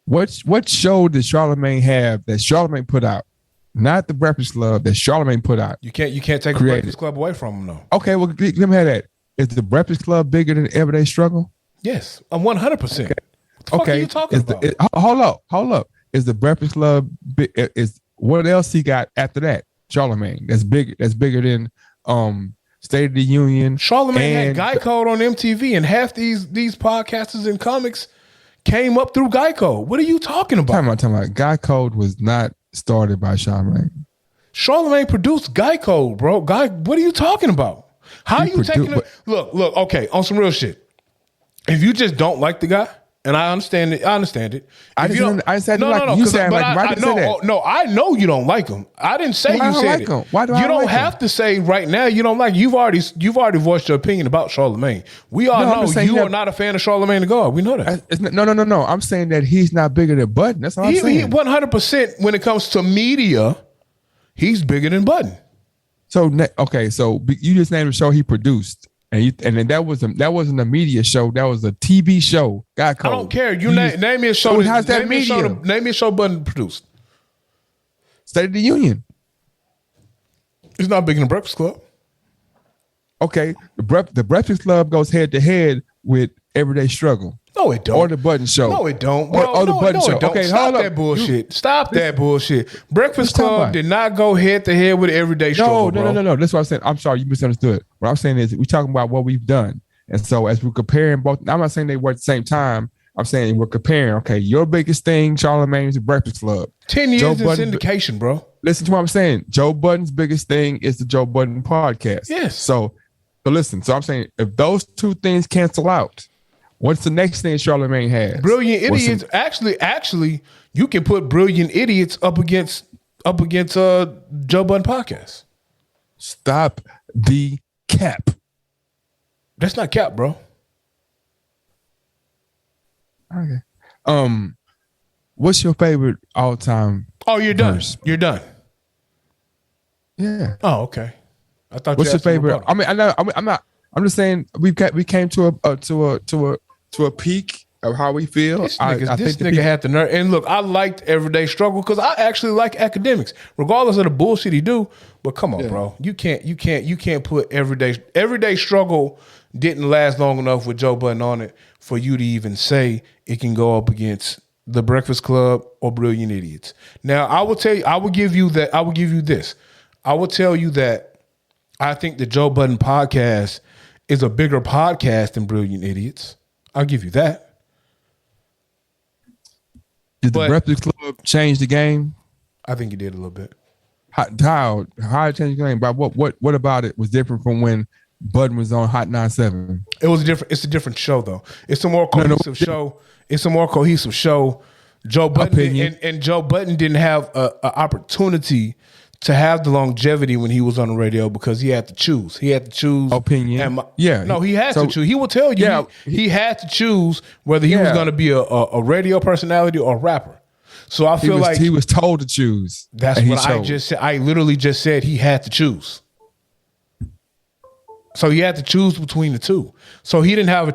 what show did Charlemagne have that Charlemagne put out? Not the Breakfast Club that Charlemagne put out.
You can't take the Breakfast Club away from him, though.
Okay, well, let me have that. Is the Breakfast Club bigger than Everyday Struggle?
Yes, I'm 100%. What the fuck are you talking about?
Hold up. Is the Breakfast Club is what else he got after that? Charlemagne. That's bigger than State of the Union.
Charlemagne had Guy Code on MTV, and half these podcasters and comics came up through Guy Code. What are you talking about?
Talking about Guy Code was not started by Charlemagne.
Charlemagne produced Guy Code, bro. What are you talking about? How are you taking it? Look, okay, on some real shit. If you just don't like the guy, and I understand it. I said no. You said No, I know you don't like him. I didn't say you said it.
Why do I
you don't
like
have
him?
to say right now you don't like. You've already voiced your opinion about Charlemagne. We all know you are not a fan of Charlemagne the God. We know that.
No. I'm saying that he's not bigger than Budden. That's all I'm saying.
He 100% when it comes to media, he's bigger than Budden.
So you just named a show he produced. And then that wasn't a media show. That was a TV show. Guy Code.
I don't care. You name me a show.
How's that media?
Name me a show Budden produced.
State of the Union.
It's not bigger than Breakfast Club.
Okay, the Breakfast Club goes head to head with Everyday Struggle.
No, it don't.
Or the Budden Show.
No, it don't. Bro,
the Budden Show.
It don't.
Okay,
Stop that bullshit. Stop that bullshit. Breakfast Club did not go head to head with Everyday Struggle.
No. That's what I'm saying. I'm sorry, you misunderstood. What I'm saying is we're talking about what we've done. And so as we're comparing both, I'm not saying they were at the same time. I'm saying we're comparing, okay, your biggest thing, Charlemagne, is the Breakfast Club.
10 years in syndication, bro.
Listen to what I'm saying. Joe Budden's biggest thing is the Joe Budden podcast.
Yes.
So listen. So I'm saying if those two things cancel out, what's the next thing Charlemagne has?
Brilliant Idiots. Actually, you can put Brilliant Idiots up against Joe Budden podcast.
Stop the cap.
That's not cap, bro.
Okay. What's your favorite all time?
Oh, you're done. You're done.
Yeah.
Oh, okay. I thought.
What's your favorite? I mean, I know. I'm not. I'm just saying we came to a peak of how we feel.
This nigga had the nerve. And look, I liked Everyday Struggle because I actually like academics, regardless of the bullshit he do. But come on, bro, you can't put Everyday Struggle didn't last long enough with Joe Budden on it for you to even say it can go up against The Breakfast Club or Brilliant Idiots. Now, I will tell you, I will give you this. I will tell you that I think the Joe Budden podcast is a bigger podcast than Brilliant Idiots. I'll give you that.
Did the Breakfast Club change the game?
I think it did a little bit.
How it changed the game? But what about it was different from when Budden was on Hot 97?
It was different. It's a different show though. It's a more cohesive show. It's a more cohesive show. Joe Budden and Joe Budden didn't have an opportunity to have the longevity when he was on the radio because he had to choose. He had to choose
opinion.
He had to choose. He will tell you. Yeah, he had to choose whether he was going to be a radio personality or a rapper. So I feel like
he was told to choose.
That's what I just said. I literally just said he had to choose. So he had to choose between the two. So he didn't have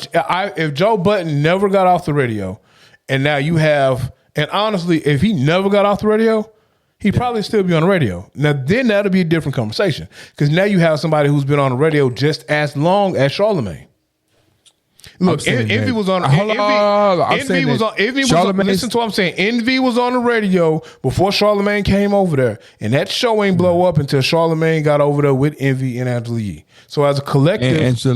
if Joe Budden never got off the radio, and now you have, and honestly, if he never got off the radio, he'd probably still be on the radio. Now then that'll be a different conversation because now you have somebody who's been on the radio just as long as Charlemagne. Look, Envy was on. Listen to what I'm saying. Envy was on the radio before Charlemagne came over there, and that show ain't blow up until Charlemagne got over there with Envy and Angela Yee. So as a collective,
so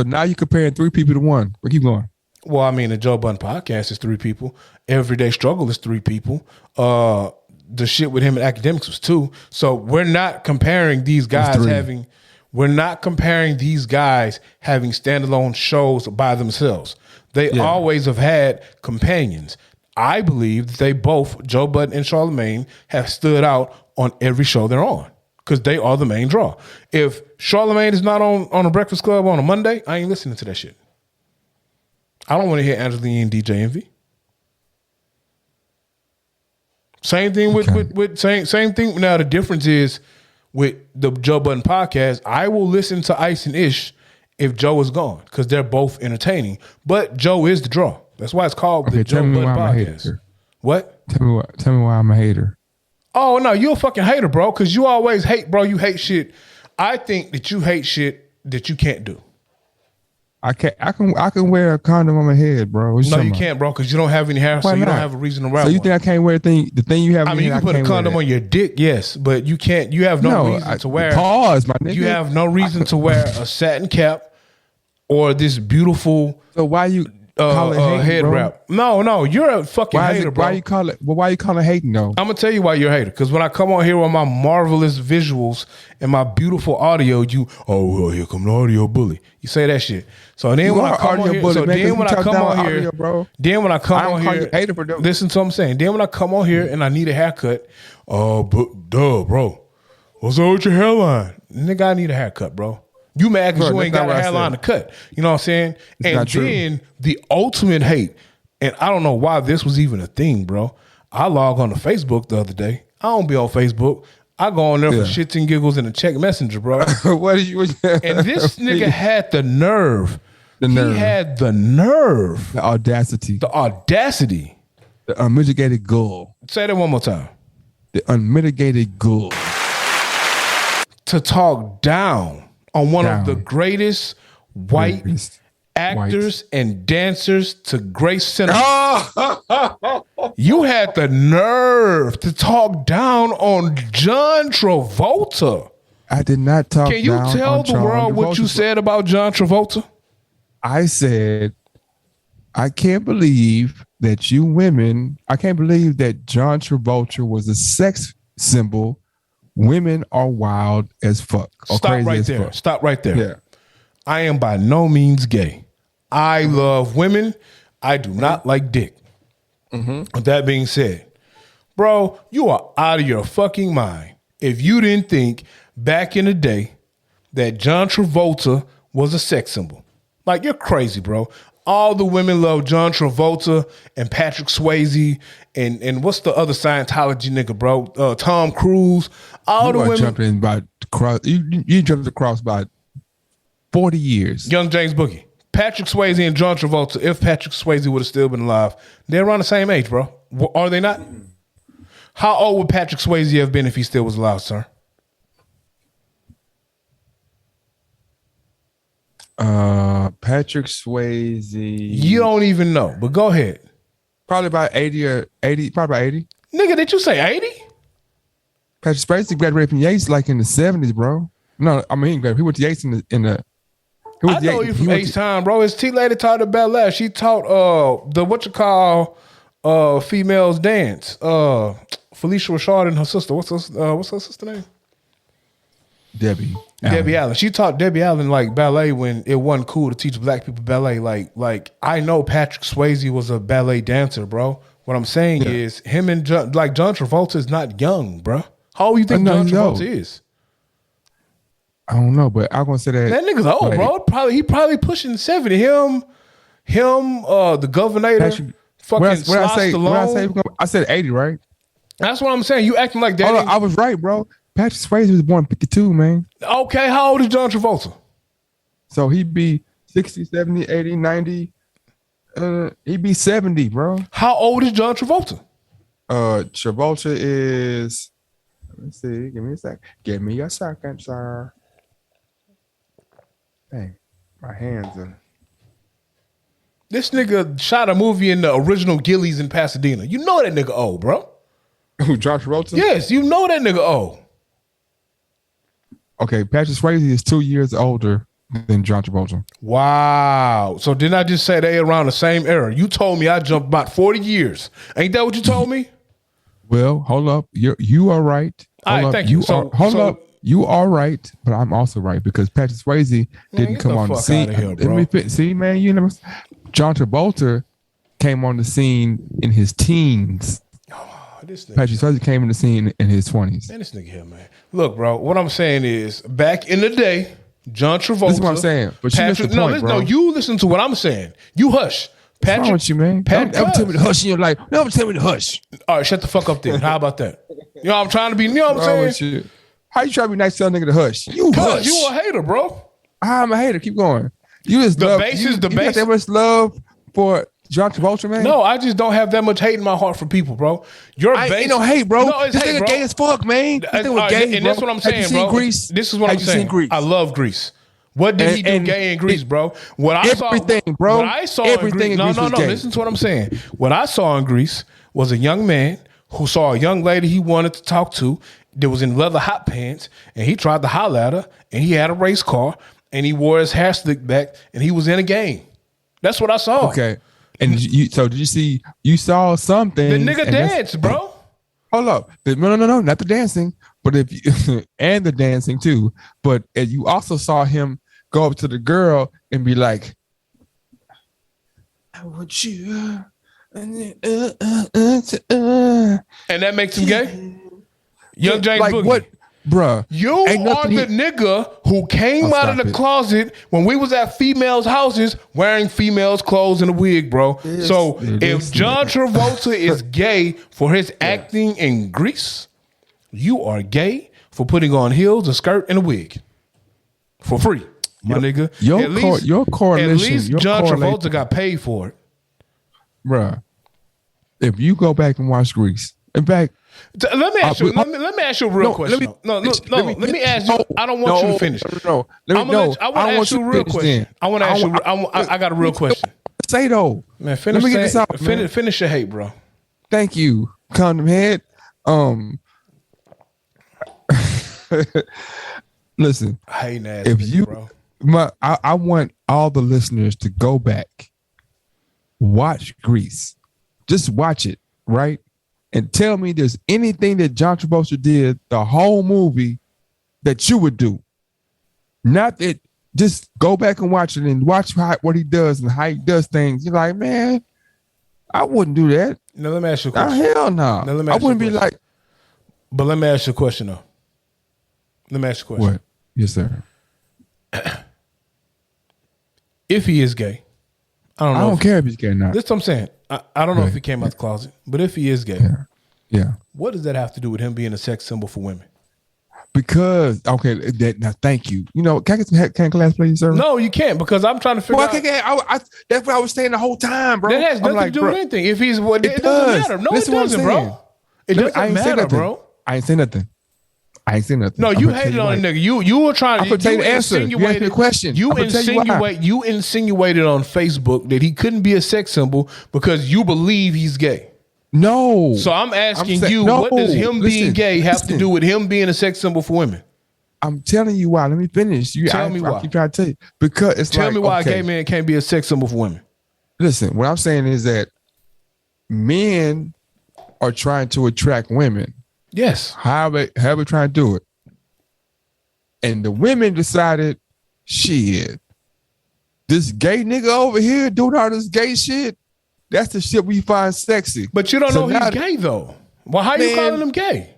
now you're comparing three people to one. But keep going.
Well, I mean, the Joe Budden podcast is three people. Everyday Struggle is three people. The shit with him and academics was two. So we're not comparing these guys having. We're not comparing these guys having standalone shows by themselves. They always have had companions. I believe that they both, Joe Budden and Charlamagne, have stood out on every show they're on because they are the main draw. If Charlamagne is not on a Breakfast Club on a Monday, I ain't listening to that shit. I don't want to hear Angelina and DJ Envy. Same thing with same thing. Now the difference is with the Joe Budden podcast, I will listen to Ice and Ish if Joe is gone because they're both entertaining. But Joe is the draw. That's why it's called the Joe Budden podcast. What?
Tell me why I'm a hater.
Oh no, you're a fucking hater, bro. Because you always hate, bro. You hate shit. I think that you hate shit that you can't do.
I can wear a condom on my head, bro.
No, you can't, bro, because you don't have any hair, so you don't have a reason to wear.
So you
one.
think I can't wear the thing you have?
I mean, you can put a condom on your dick, yes, but you can't. You have no reason to wear.
Pause, my nigga.
You have no reason to wear a satin cap or this beautiful.
So why you call it hating,
head
bro?
wrap? No, you're a fucking hater, bro.
Why you call it? Well, why you call it hating though?
I'm gonna tell you why you're a hater. Because when I come on here with my marvelous visuals and my beautiful audio, well, here come the audio bully. You say that shit. So then when I come on here, listen to what I'm saying. Then when I come on here and I need a haircut, bro, what's up with your hairline? Nigga, I need a haircut, bro. You mad because you ain't got a hairline to cut. You know what I'm saying? And then the ultimate hate, and I don't know why this was even a thing, bro. I log on to Facebook the other day. I don't be on Facebook. I go on there for shits and giggles and a check messenger, bro.
What did you?
And this nigga had the nerve. He had the nerve.
The audacity.
The
unmitigated gall.
Say that one more time.
The unmitigated gall.
To talk down on one of the greatest white actors and dancers to grace cinema. You had the nerve to talk down on John Travolta.
I did not talk down on John Travolta.
Can you tell the world what you said about John Travolta?
I said, I can't believe that you women, I can't believe that John Travolta was a sex symbol. Women are wild as fuck.
Stop right there. Stop right there.
Yeah.
I am by no means gay. I love women. I do not like dick. With that being said, bro, you are out of your fucking mind if you didn't think back in the day that John Travolta was a sex symbol. Like, you're crazy, bro. All the women love John Travolta and Patrick Swayze and what's the other Scientology nigga, bro? Tom Cruise. All the women
jumped in by you jumped across about 40 years.
Young James Boogie, Patrick Swayze and John Travolta. If Patrick Swayze would have still been alive, they're around the same age, bro. Are they not? How old would Patrick Swayze have been if he still was alive, sir?
Patrick Swayze.
You don't even know, but go ahead.
Probably about 80 or 80. Probably about 80.
Nigga, did you say 80?
Patrick Swayze graduated from Yates like in the 70s, bro. No, I mean he went to Yates in the.
I know you from H-Town, bro. His T lady taught her ballet. She taught the females dance. Felicia Rashad and her sister. What's her sister name?
Debbie
Allen. She taught Debbie Allen like ballet when it wasn't cool to teach black people ballet. Like I know Patrick Swayze was a ballet dancer, bro. What I'm saying is him and John Travolta is not young, bro. How old you think John Travolta is?
I don't know, but I'm gonna say that
nigga's old, bro. He probably pushing 70. Him, the governor, fucking Sly Stallone.
I said 80, right?
That's what I'm saying. You acting like that.
I was right, bro. Patrick Swayze was born in 52, man.
Okay, how old is John Travolta?
So he'd be 60, 70, 80, 90. He'd be 70, bro.
How old is John Travolta?
Travolta is, let me see. Give me a sec. Give me a second, sir. Dang, my hands are.
This nigga shot a movie in the original Gillies in Pasadena. You know that nigga old, bro.
Who, John Travolta?
Yes, you know that nigga old.
Okay, Patrick Swayze is 2 years older than John Travolta.
Wow. So didn't I just say they around the same era? You told me I jumped about 40 years. Ain't that what you told me?
Well, hold up. You are right.
All right, thank you.
Hold up. You are right, but I'm also right because Patrick Swayze didn't come on the scene. See, man, you never. John Travolta came on the scene in his teens. Patrick Swayze came in the scene in his 20s.
Man, this nigga here, man. Look, bro, what I'm saying is, back in the day, John Travolta.
This is what I'm saying. But you missed the point, bro.
No, you listen to what I'm saying. You hush.
What's wrong with you, man? Don't ever tell me to hush in your life. Never tell me to hush.
All right, shut the fuck up then. How about that? You know, I'm trying to be, you know what I'm saying?
How you try to be nice to a nigga to hush? You hush.
You a hater, bro.
I'm a hater. Keep going. You just
the
love.
Basis,
you got that much love for John Travolta, man?
No, I just don't have that much hate in my heart for people, bro.
Ain't no hate, bro.
No, it's
this
hate,
nigga
bro.
Gay as fuck, man. This nigga was gay,
and
bro.
that's what I'm saying,
Have you
bro.
seen Grease?
This is what I'm saying. I love Grease. What did he do gay in Grease, bro? What I saw,
bro.
What I saw
Everything
in Grease. No. Listen to what I'm saying. What I saw in Grease was a young man who saw a young lady he wanted to talk to that was in leather hot pants, and he tried to holler at her, and he had a race car, and he wore his hair slicked back, and he was in a game. That's what I saw.
Okay. And so did you see? You saw something.
The nigga danced, bro.
Hold up. No, not the dancing, but if you, and the dancing too. But you also saw him go up to the girl and be like, "I want you," and
that makes him gay. Young James
like
Boogie.
What? Bruh,
you are the nigga who came out of the closet when we was at females' houses wearing females' clothes and a wig, bro. If John Travolta is gay for his acting in Grease, you are gay for putting on heels, a skirt, and a wig for free, my nigga.
Your correlation.
At least John Travolta got paid for it,
bruh. If you go back and watch Grease, in fact.
Let me ask you a real question. Let me ask you. I don't want you to finish.
No.
I want to ask you a real question. I got a real question.
Say though,
man. Finish. Let me get this out. Finish your hate, bro.
Thank you, condom head. Listen.
Hating ass. If you, bro.
I want all the listeners to go back, watch Grease. Just watch it, right? And tell me there's anything that John Travolta did the whole movie that you would do. Not that, just go back and watch it and watch what he does and how he does things. You're like, man, I wouldn't do that.
Now let me ask you a question.
Hell no. Nah. I wouldn't be like.
But let me ask you a question though. Let me ask you a question.
What? Yes, sir.
If he is gay, I don't
care if he's gay or not.
That's what I'm saying. I don't know if he came out the closet, but if he is gay,
yeah.
What does that have to do with him being a sex symbol for women?
Because now thank you. You know, can I get some class, please, sir?
No, you can't because I'm trying to figure out.
That's what I was saying the whole time, bro.
That has nothing to do with anything. If he's it doesn't matter. No, it doesn't, bro. It doesn't matter, bro.
I ain't saying nothing.
No, you hated on a nigga. You were trying to.
I'm tell you the answer. You asked me a question.
You insinuated on Facebook that he couldn't be a sex symbol because you believe he's gay.
No.
So I'm asking what does him being gay have to do with him being a sex symbol for women?
I'm telling you why. Let me finish.
Tell me why.
I keep trying to tell you because it's
tell me why a gay man can't be a sex symbol for women.
Listen, what I'm saying is that men are trying to attract women.
Yes.
How we trying to do it. And the women decided, shit, this gay nigga over here doing all this gay shit, that's the shit we find sexy.
But you don't know he's gay though. Well, how you calling him gay?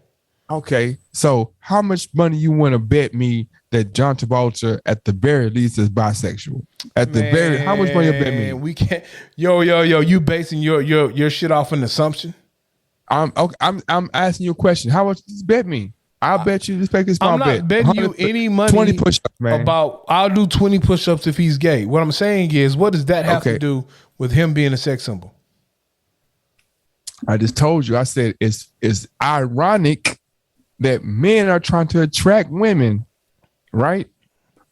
Okay, so how much money you want to bet me that John Travolta at the very least is bisexual? How much money you bet me?
We can't. Yo, you basing your shit off an assumption?
I'm asking you a question. How much does bet me? I'll bet you this bet.
I'm not betting you any money
20 push-ups, man.
I'll do 20 push-ups if he's gay. What I'm saying is, what does that have to do with him being a sex symbol?
I just told you. I said it's ironic that men are trying to attract women, right?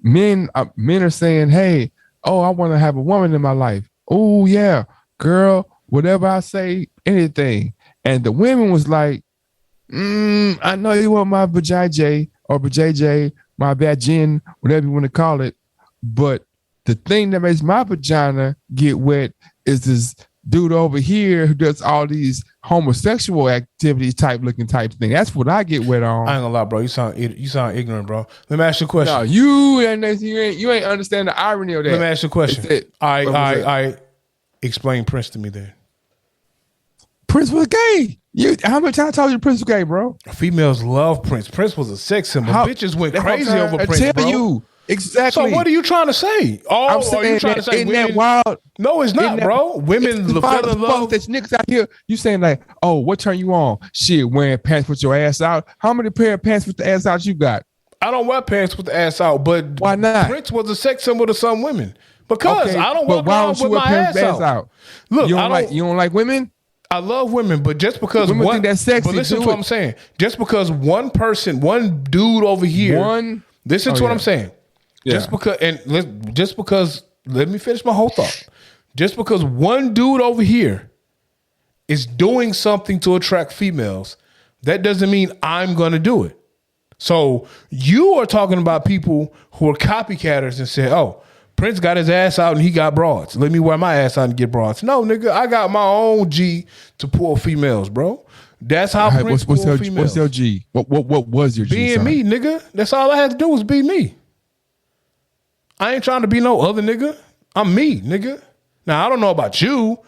Men are saying, hey, I want to have a woman in my life. Oh, yeah, girl, whatever I say, anything. And the women was like, I know you want my vajayjay or vajayjay, my vagin, whatever you want to call it. But the thing that makes my vagina get wet is this dude over here who does all these homosexual activities type thing. That's what I get wet on.
I ain't gonna lie, bro. You sound ignorant, bro. Let me ask you a question.
No, you ain't understand the irony of that.
Let me ask you a question. I explain Prince to me then.
Prince was gay. How many times I told you Prince was gay, bro?
Females love Prince. Prince was a sex symbol. Bitches went crazy over Prince,
I tell
bro.
you. Exactly.
So what are you trying to say?
I'm saying,
are you trying to say
isn't
women?
that wild?
No, it's not, bro. Women fell in love.
That niggas out here, you saying like, oh, what turn you on? Shit, wearing pants with your ass out. How many pair of pants with the ass out you got?
I don't wear pants with the ass out, but
why not?
Prince was a sex symbol to some women because I don't walk around with my ass out. Look, you
don't like women.
I love women, but just because
women think that's sexy,
but listen to what I'm saying. Just because one dude over here, listen to what I'm saying. Yeah. Just because, let me finish my whole thought. Just because one dude over here is doing something to attract females, that doesn't mean I'm going to do it. So you are talking about people who are copycatters and say, oh, Prince got his ass out and he got broads. Let me wear my ass out and get broads. No, nigga, I got my own G to pull females, bro. That's how Prince pulled females.
What's your G? What was your G?
Being me, nigga. That's all I had to do was be me. I ain't trying to be no other nigga. I'm me, nigga. Now, I don't know about you.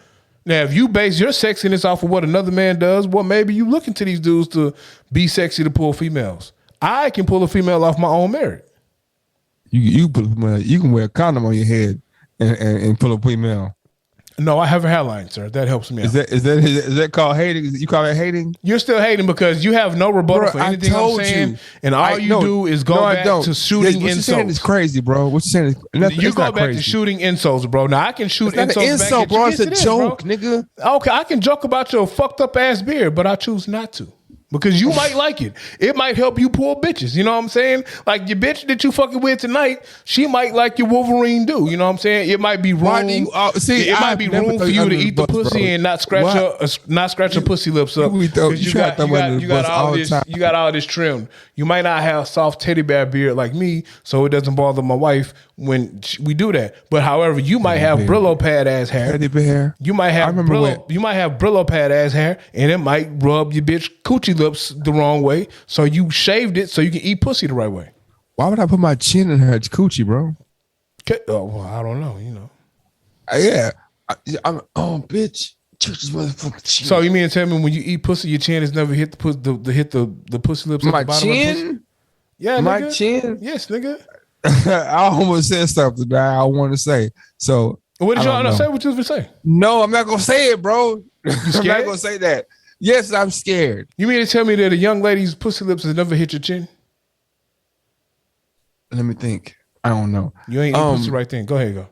Now, if you base your sexiness off of what another man does, well, maybe you looking to these dudes to be sexy to pull females. I can pull a female off my own merit.
You can wear a condom on your head and pull a female.
No, I have a hairline, sir. That helps me out.
Is that called hating? You call that hating?
You're still hating because you have no rebuttal for anything I'm saying, and all you do is go back to shooting insults. What you're saying is
crazy, bro. What you're saying is
you go back to shooting insults, bro. Now I can shoot insults.
It's not an insult, bro. It's a joke,
bro.
Nigga.
Okay, I can joke about your fucked up ass beard, but I choose not to. Because you might like it. It might help you pull bitches. You know what I'm saying? Like your bitch that you fucking with tonight, she might like your Wolverine do. You know what I'm saying? It might be room. It might be room for you to eat the pussy, bro, and not scratch your pussy lips up. You got all this trim. You might not have soft teddy bear beard like me, so it doesn't bother my wife when we do that. But however, you might have Brillo pad ass hair.
Teddy bear.
You might have Brillo pad ass hair, and it might rub your bitch coochie lips the wrong way. So you shaved it so you can eat pussy the right way.
Why would I put my chin in her coochie, bro?
Oh, well, I don't know. You know.
Yeah. I'm bitch.
So you mean to tell me when you eat pussy, your chin has never hit the pussy lips?
My
at the bottom
chin?
Of the pussy? Yeah,
my
nigga.
Chin.
Yes, nigga.
I almost said something that I want to say. So
what did y'all not say? What you was gonna say?
No, I'm not gonna say it, bro.
You scared?
I'm not gonna say that. Yes, I'm scared.
You mean to tell me that a young lady's pussy lips has never hit your chin?
Let me think. I don't know.
You ain't eat pussy right then. Go ahead, go.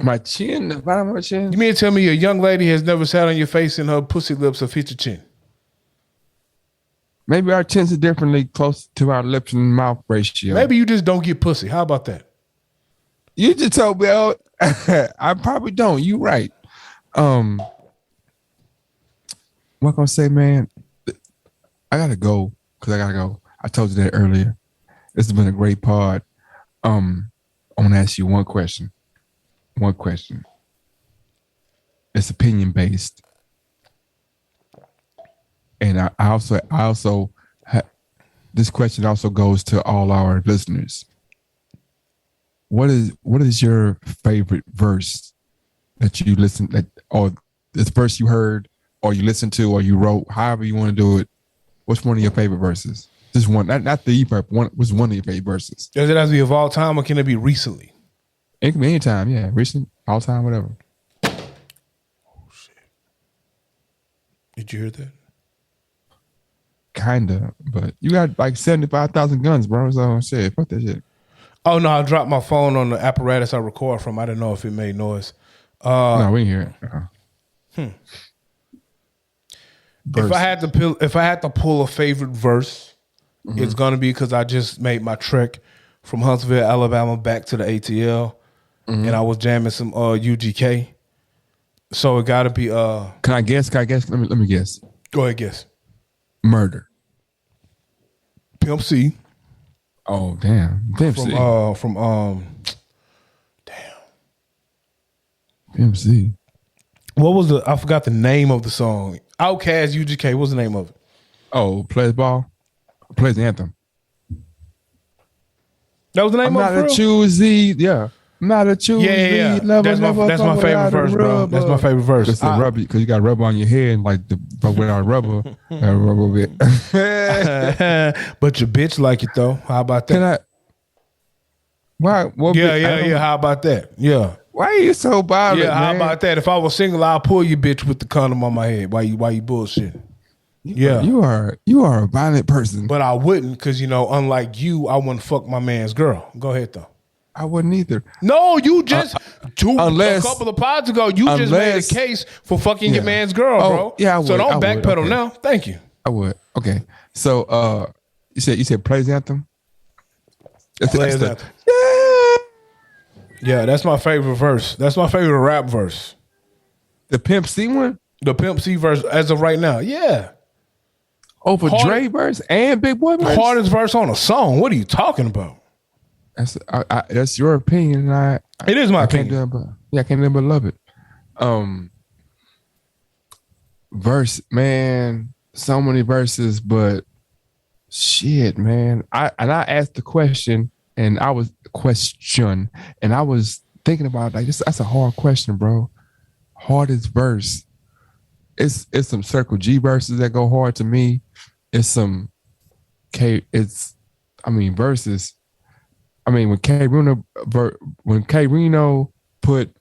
My chin, the bottom of my chin.
You mean to tell me a young lady has never sat on your face and her pussy lips have hit your chin?
Maybe our chins are differently close to our lips and mouth ratio.
Maybe you just don't get pussy. How about that?
You just told me. I probably don't. You right. What gonna say, man? I gotta go because I gotta go. I told you that earlier. This has been a great pod. I want to ask you one question. One question. It's opinion based, and I also this question also goes to all our listeners. What is your favorite verse that you or this verse you heard or you listened to or you wrote, however you want to do it? What's one of your favorite verses? Just one, not the E-Purp. What's one of your favorite verses?
Does it have to be of all time or can it be recently?
It can be anytime, yeah. Recent, all time, whatever.
Oh shit! Did you hear that?
Kinda, but you got like 75,000 guns, bro. So shit, fuck that shit.
Oh no, I dropped my phone on the apparatus I record from. I didn't know if it made noise.
No, we didn't hear it.
If I had to pull a favorite verse, it's gonna be because I just made my trek from Huntsville, Alabama, back to the ATL, and I was jamming some UGK. So it gotta be.
Can I guess? Let me guess.
Go ahead, guess.
Murder.
Pimp C.
Oh damn, Pimp C.
Damn.
Pimp C.
What was I forgot the name of the song. Outkast, UGK. What's the name of it?
Oh, plays ball, plays the anthem.
That was the name
I'm
of it.
not a choosy, yeah. I'm not a choosy.
Yeah.
Lover,
That's my favorite verse, bro. That's my favorite verse.
Because you got rubber on your head, and like without rubber, rubber bit.
But your bitch like it though. How about that?
Can I? Why? What
Yeah. How about that? Yeah.
Why are you so bothered?
Yeah. How
man?
about that? If I was single, I'll pull your bitch with the condom on my head. Why you bullshitting? Yeah.
You are a violent person.
But I wouldn't, because unlike you, I wouldn't fuck my man's girl. Go ahead though.
I wouldn't either.
No, you just a couple of pods ago, you just made a case for fucking your man's girl, bro.
Yeah, I would.
So don't backpedal
okay.
now. Thank you.
I would. Okay. So you said plays anthem?
Plays anthem. Yeah, that's my favorite verse. That's my favorite rap verse.
The Pimp C one?
The Pimp C verse as of right now. Yeah.
Over Dre verse and Big Boy verse?
Hardest verse on a song. What are you talking about?
That's your opinion.
It is my opinion.
I can't do but love it. Verse, man, so many verses, but shit, man. I asked the question, and I was thinking about like that's a hard question, bro. Hardest verse. It's some Circle G verses that go hard to me. It's some verses. When K Reno put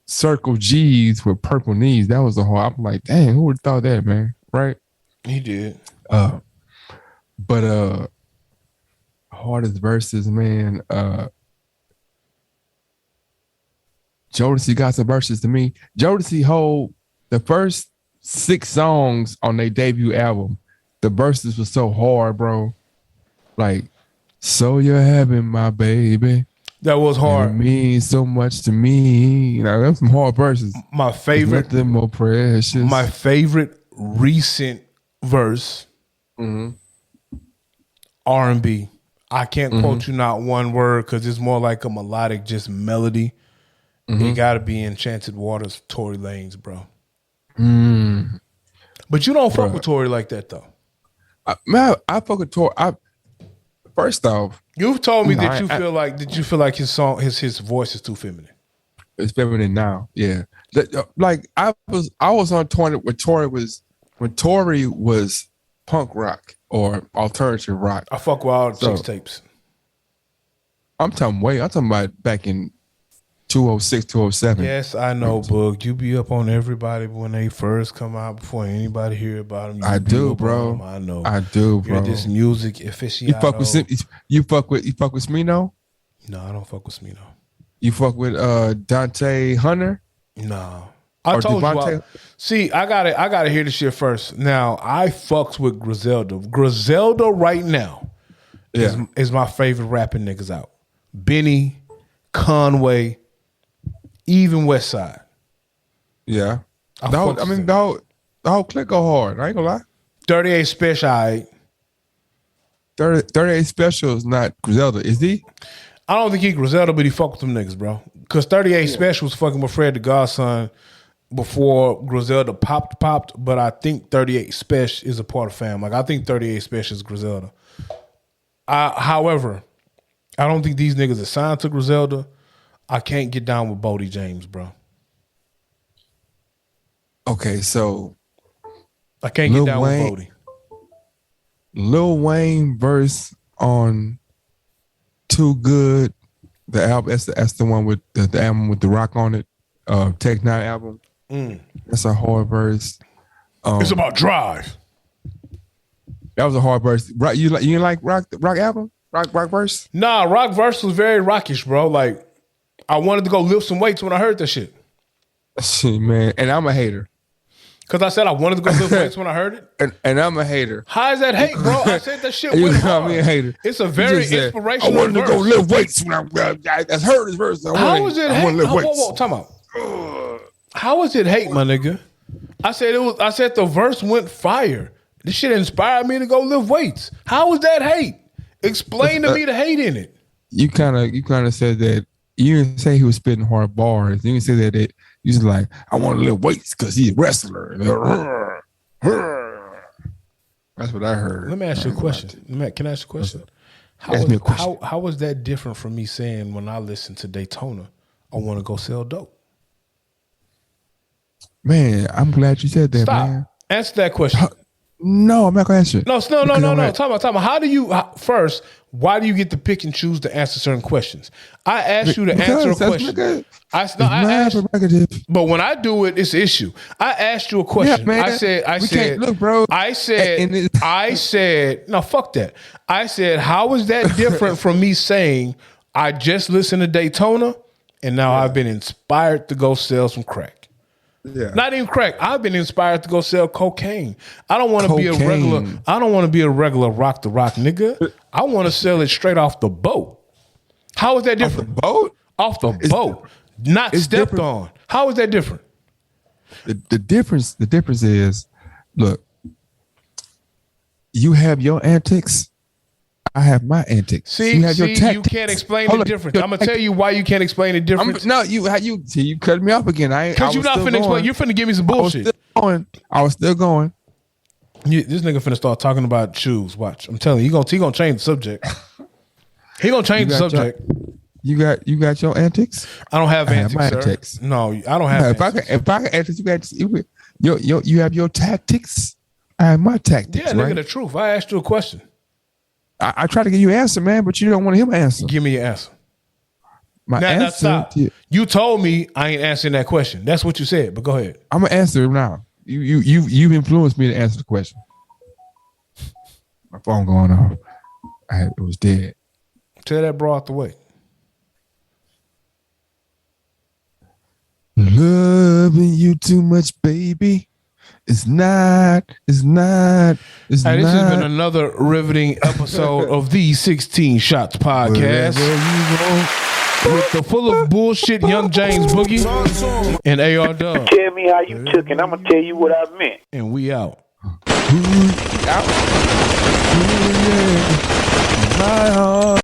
Circle G's with Purple Knees, that was a hard. I'm like, dang, who would have thought that, man? Right?
He did.
But hardest verses, man. Jodeci got some verses to me. Jodeci hold the first 6 songs on their debut album. The verses were so hard, bro. Like, so you're having my baby.
That was hard.
It means so much to me. That's some hard verses.
My favorite.
Nothing more precious.
My favorite recent verse. R&B. I can't quote you not one word because it's more like a melodic, just melody. It got to be Enchanted Waters, Tory Lanez, bro. But you don't fuck with Tory like that, though.
Man, I fuck with Tory. First off,
you've told me that you feel like his song, his voice is too feminine.
It's feminine now, yeah. Like I was on Tory when Tory was punk rock or alternative rock.
I fuck with all the sex tapes.
I'm talking about back in 206, 207.
Yes, I know, Bug. You be up on everybody when they first come out before anybody hear about them.
I do, bro.
I know.
I do, bro.
You're this music aficionado.
You fuck with Smino?
No, I don't fuck with Smino.
You fuck with Dante Hunter?
No. I told you. I gotta hear this shit first. Now, I fucks with Griselda. Griselda right now is my favorite rapping niggas out. Benny, Conway, even West Side.
Yeah. The whole clique go hard. I ain't gonna lie.
38 Special, all right.
38 Special is not Griselda, is he?
I don't think he Griselda, but he fuck with them niggas, bro. Because 38 Special was fucking with Fred the Godson before Griselda popped, but I think 38 Special is a part of fam. Like, I think 38 Special is Griselda. However, I don't think these niggas are signed to Griselda. I can't get down with Bodie James, bro.
Okay, so
I can't get down with Bodie.
Lil Wayne verse on Too Good, the album. That's the one with the album with the rock on it. Tech Nine album. That's a hard verse.
It's about drive.
That was a hard verse. Right? You didn't like rock album? Rock verse?
Nah, rock verse was very rockish, bro. Like, I wanted to go lift some weights when I heard that shit.
Shit, man. And I'm a hater.
Because I said I wanted to go lift weights when I heard it?
And I'm a hater.
How is that hate, bro? I said that shit
you
went
call
hard.
me a hater.
It's a very inspirational
I wanted
verse.
to go lift weights when I heard this verse.
How is it hate?
Whoa,
time out. How is it hate, my nigga? I said the verse went fire. This shit inspired me to go lift weights. How is that hate? Explain to me the hate in it.
You kind of said that. You didn't say he was spitting hard bars. You didn't say that He's like, I want to lift weights because he's a wrestler. That's what I heard.
Let me ask you a question. Can I ask you a question?
Ask me a question.
How was that different from me saying when I listen to Daytona, I want to go sell dope?
Man, I'm glad you said that,
Stop.
man.
Answer that question.
No, I'm not going to answer it.
No. Talk about. First, why do you get to pick and choose to answer certain questions? I asked you to answer a question. I asked, but when I do it, it's an issue. I asked you a question.
Yeah, man.
I said,
look, bro.
I said, no, fuck that. I said, how is that different from me saying I just listened to Daytona and now I've been inspired to go sell some crack? Yeah. Not even crack. I've been inspired to go sell cocaine. I don't want to be a regular. I don't want to be a regular rock the rock nigga. I want to sell it straight off the boat. How is that different?
Off the boat?
Off the boat. Not stepped on. How is that different?
The difference is, look, you have your antics. I have my antics.
See, you can't explain the difference. I'm gonna tell you why you can't explain the difference.
You cut me off again. Because
you're not finna explain. You're finna give me some bullshit.
I was still going.
This nigga finna start talking about shoes. Watch, I'm telling you, he gonna change the subject. He gonna change the subject.
You got your antics.
I don't have antics,
my
sir.
antics.
No, I don't have.
If I can antics, you have your tactics. I have my tactics.
Yeah, nigga, the truth. I asked you a question.
I try to give you an answer, man, but you don't want to hear my answer.
Give me your answer.
My answer.
Stop. You told me I ain't answering that question. That's what you said. But go ahead.
I'm gonna answer it now. You've influenced me to answer the question. My phone going off. It was dead.
Tell that bro out the way.
Loving you too much, baby. It's not. This has
been another riveting episode of the 16 Shots Podcast. With the full of bullshit Young James Boogie and AR Dub.
Tell me how you took it. I'm going to tell you what I meant.
And we out.
My heart.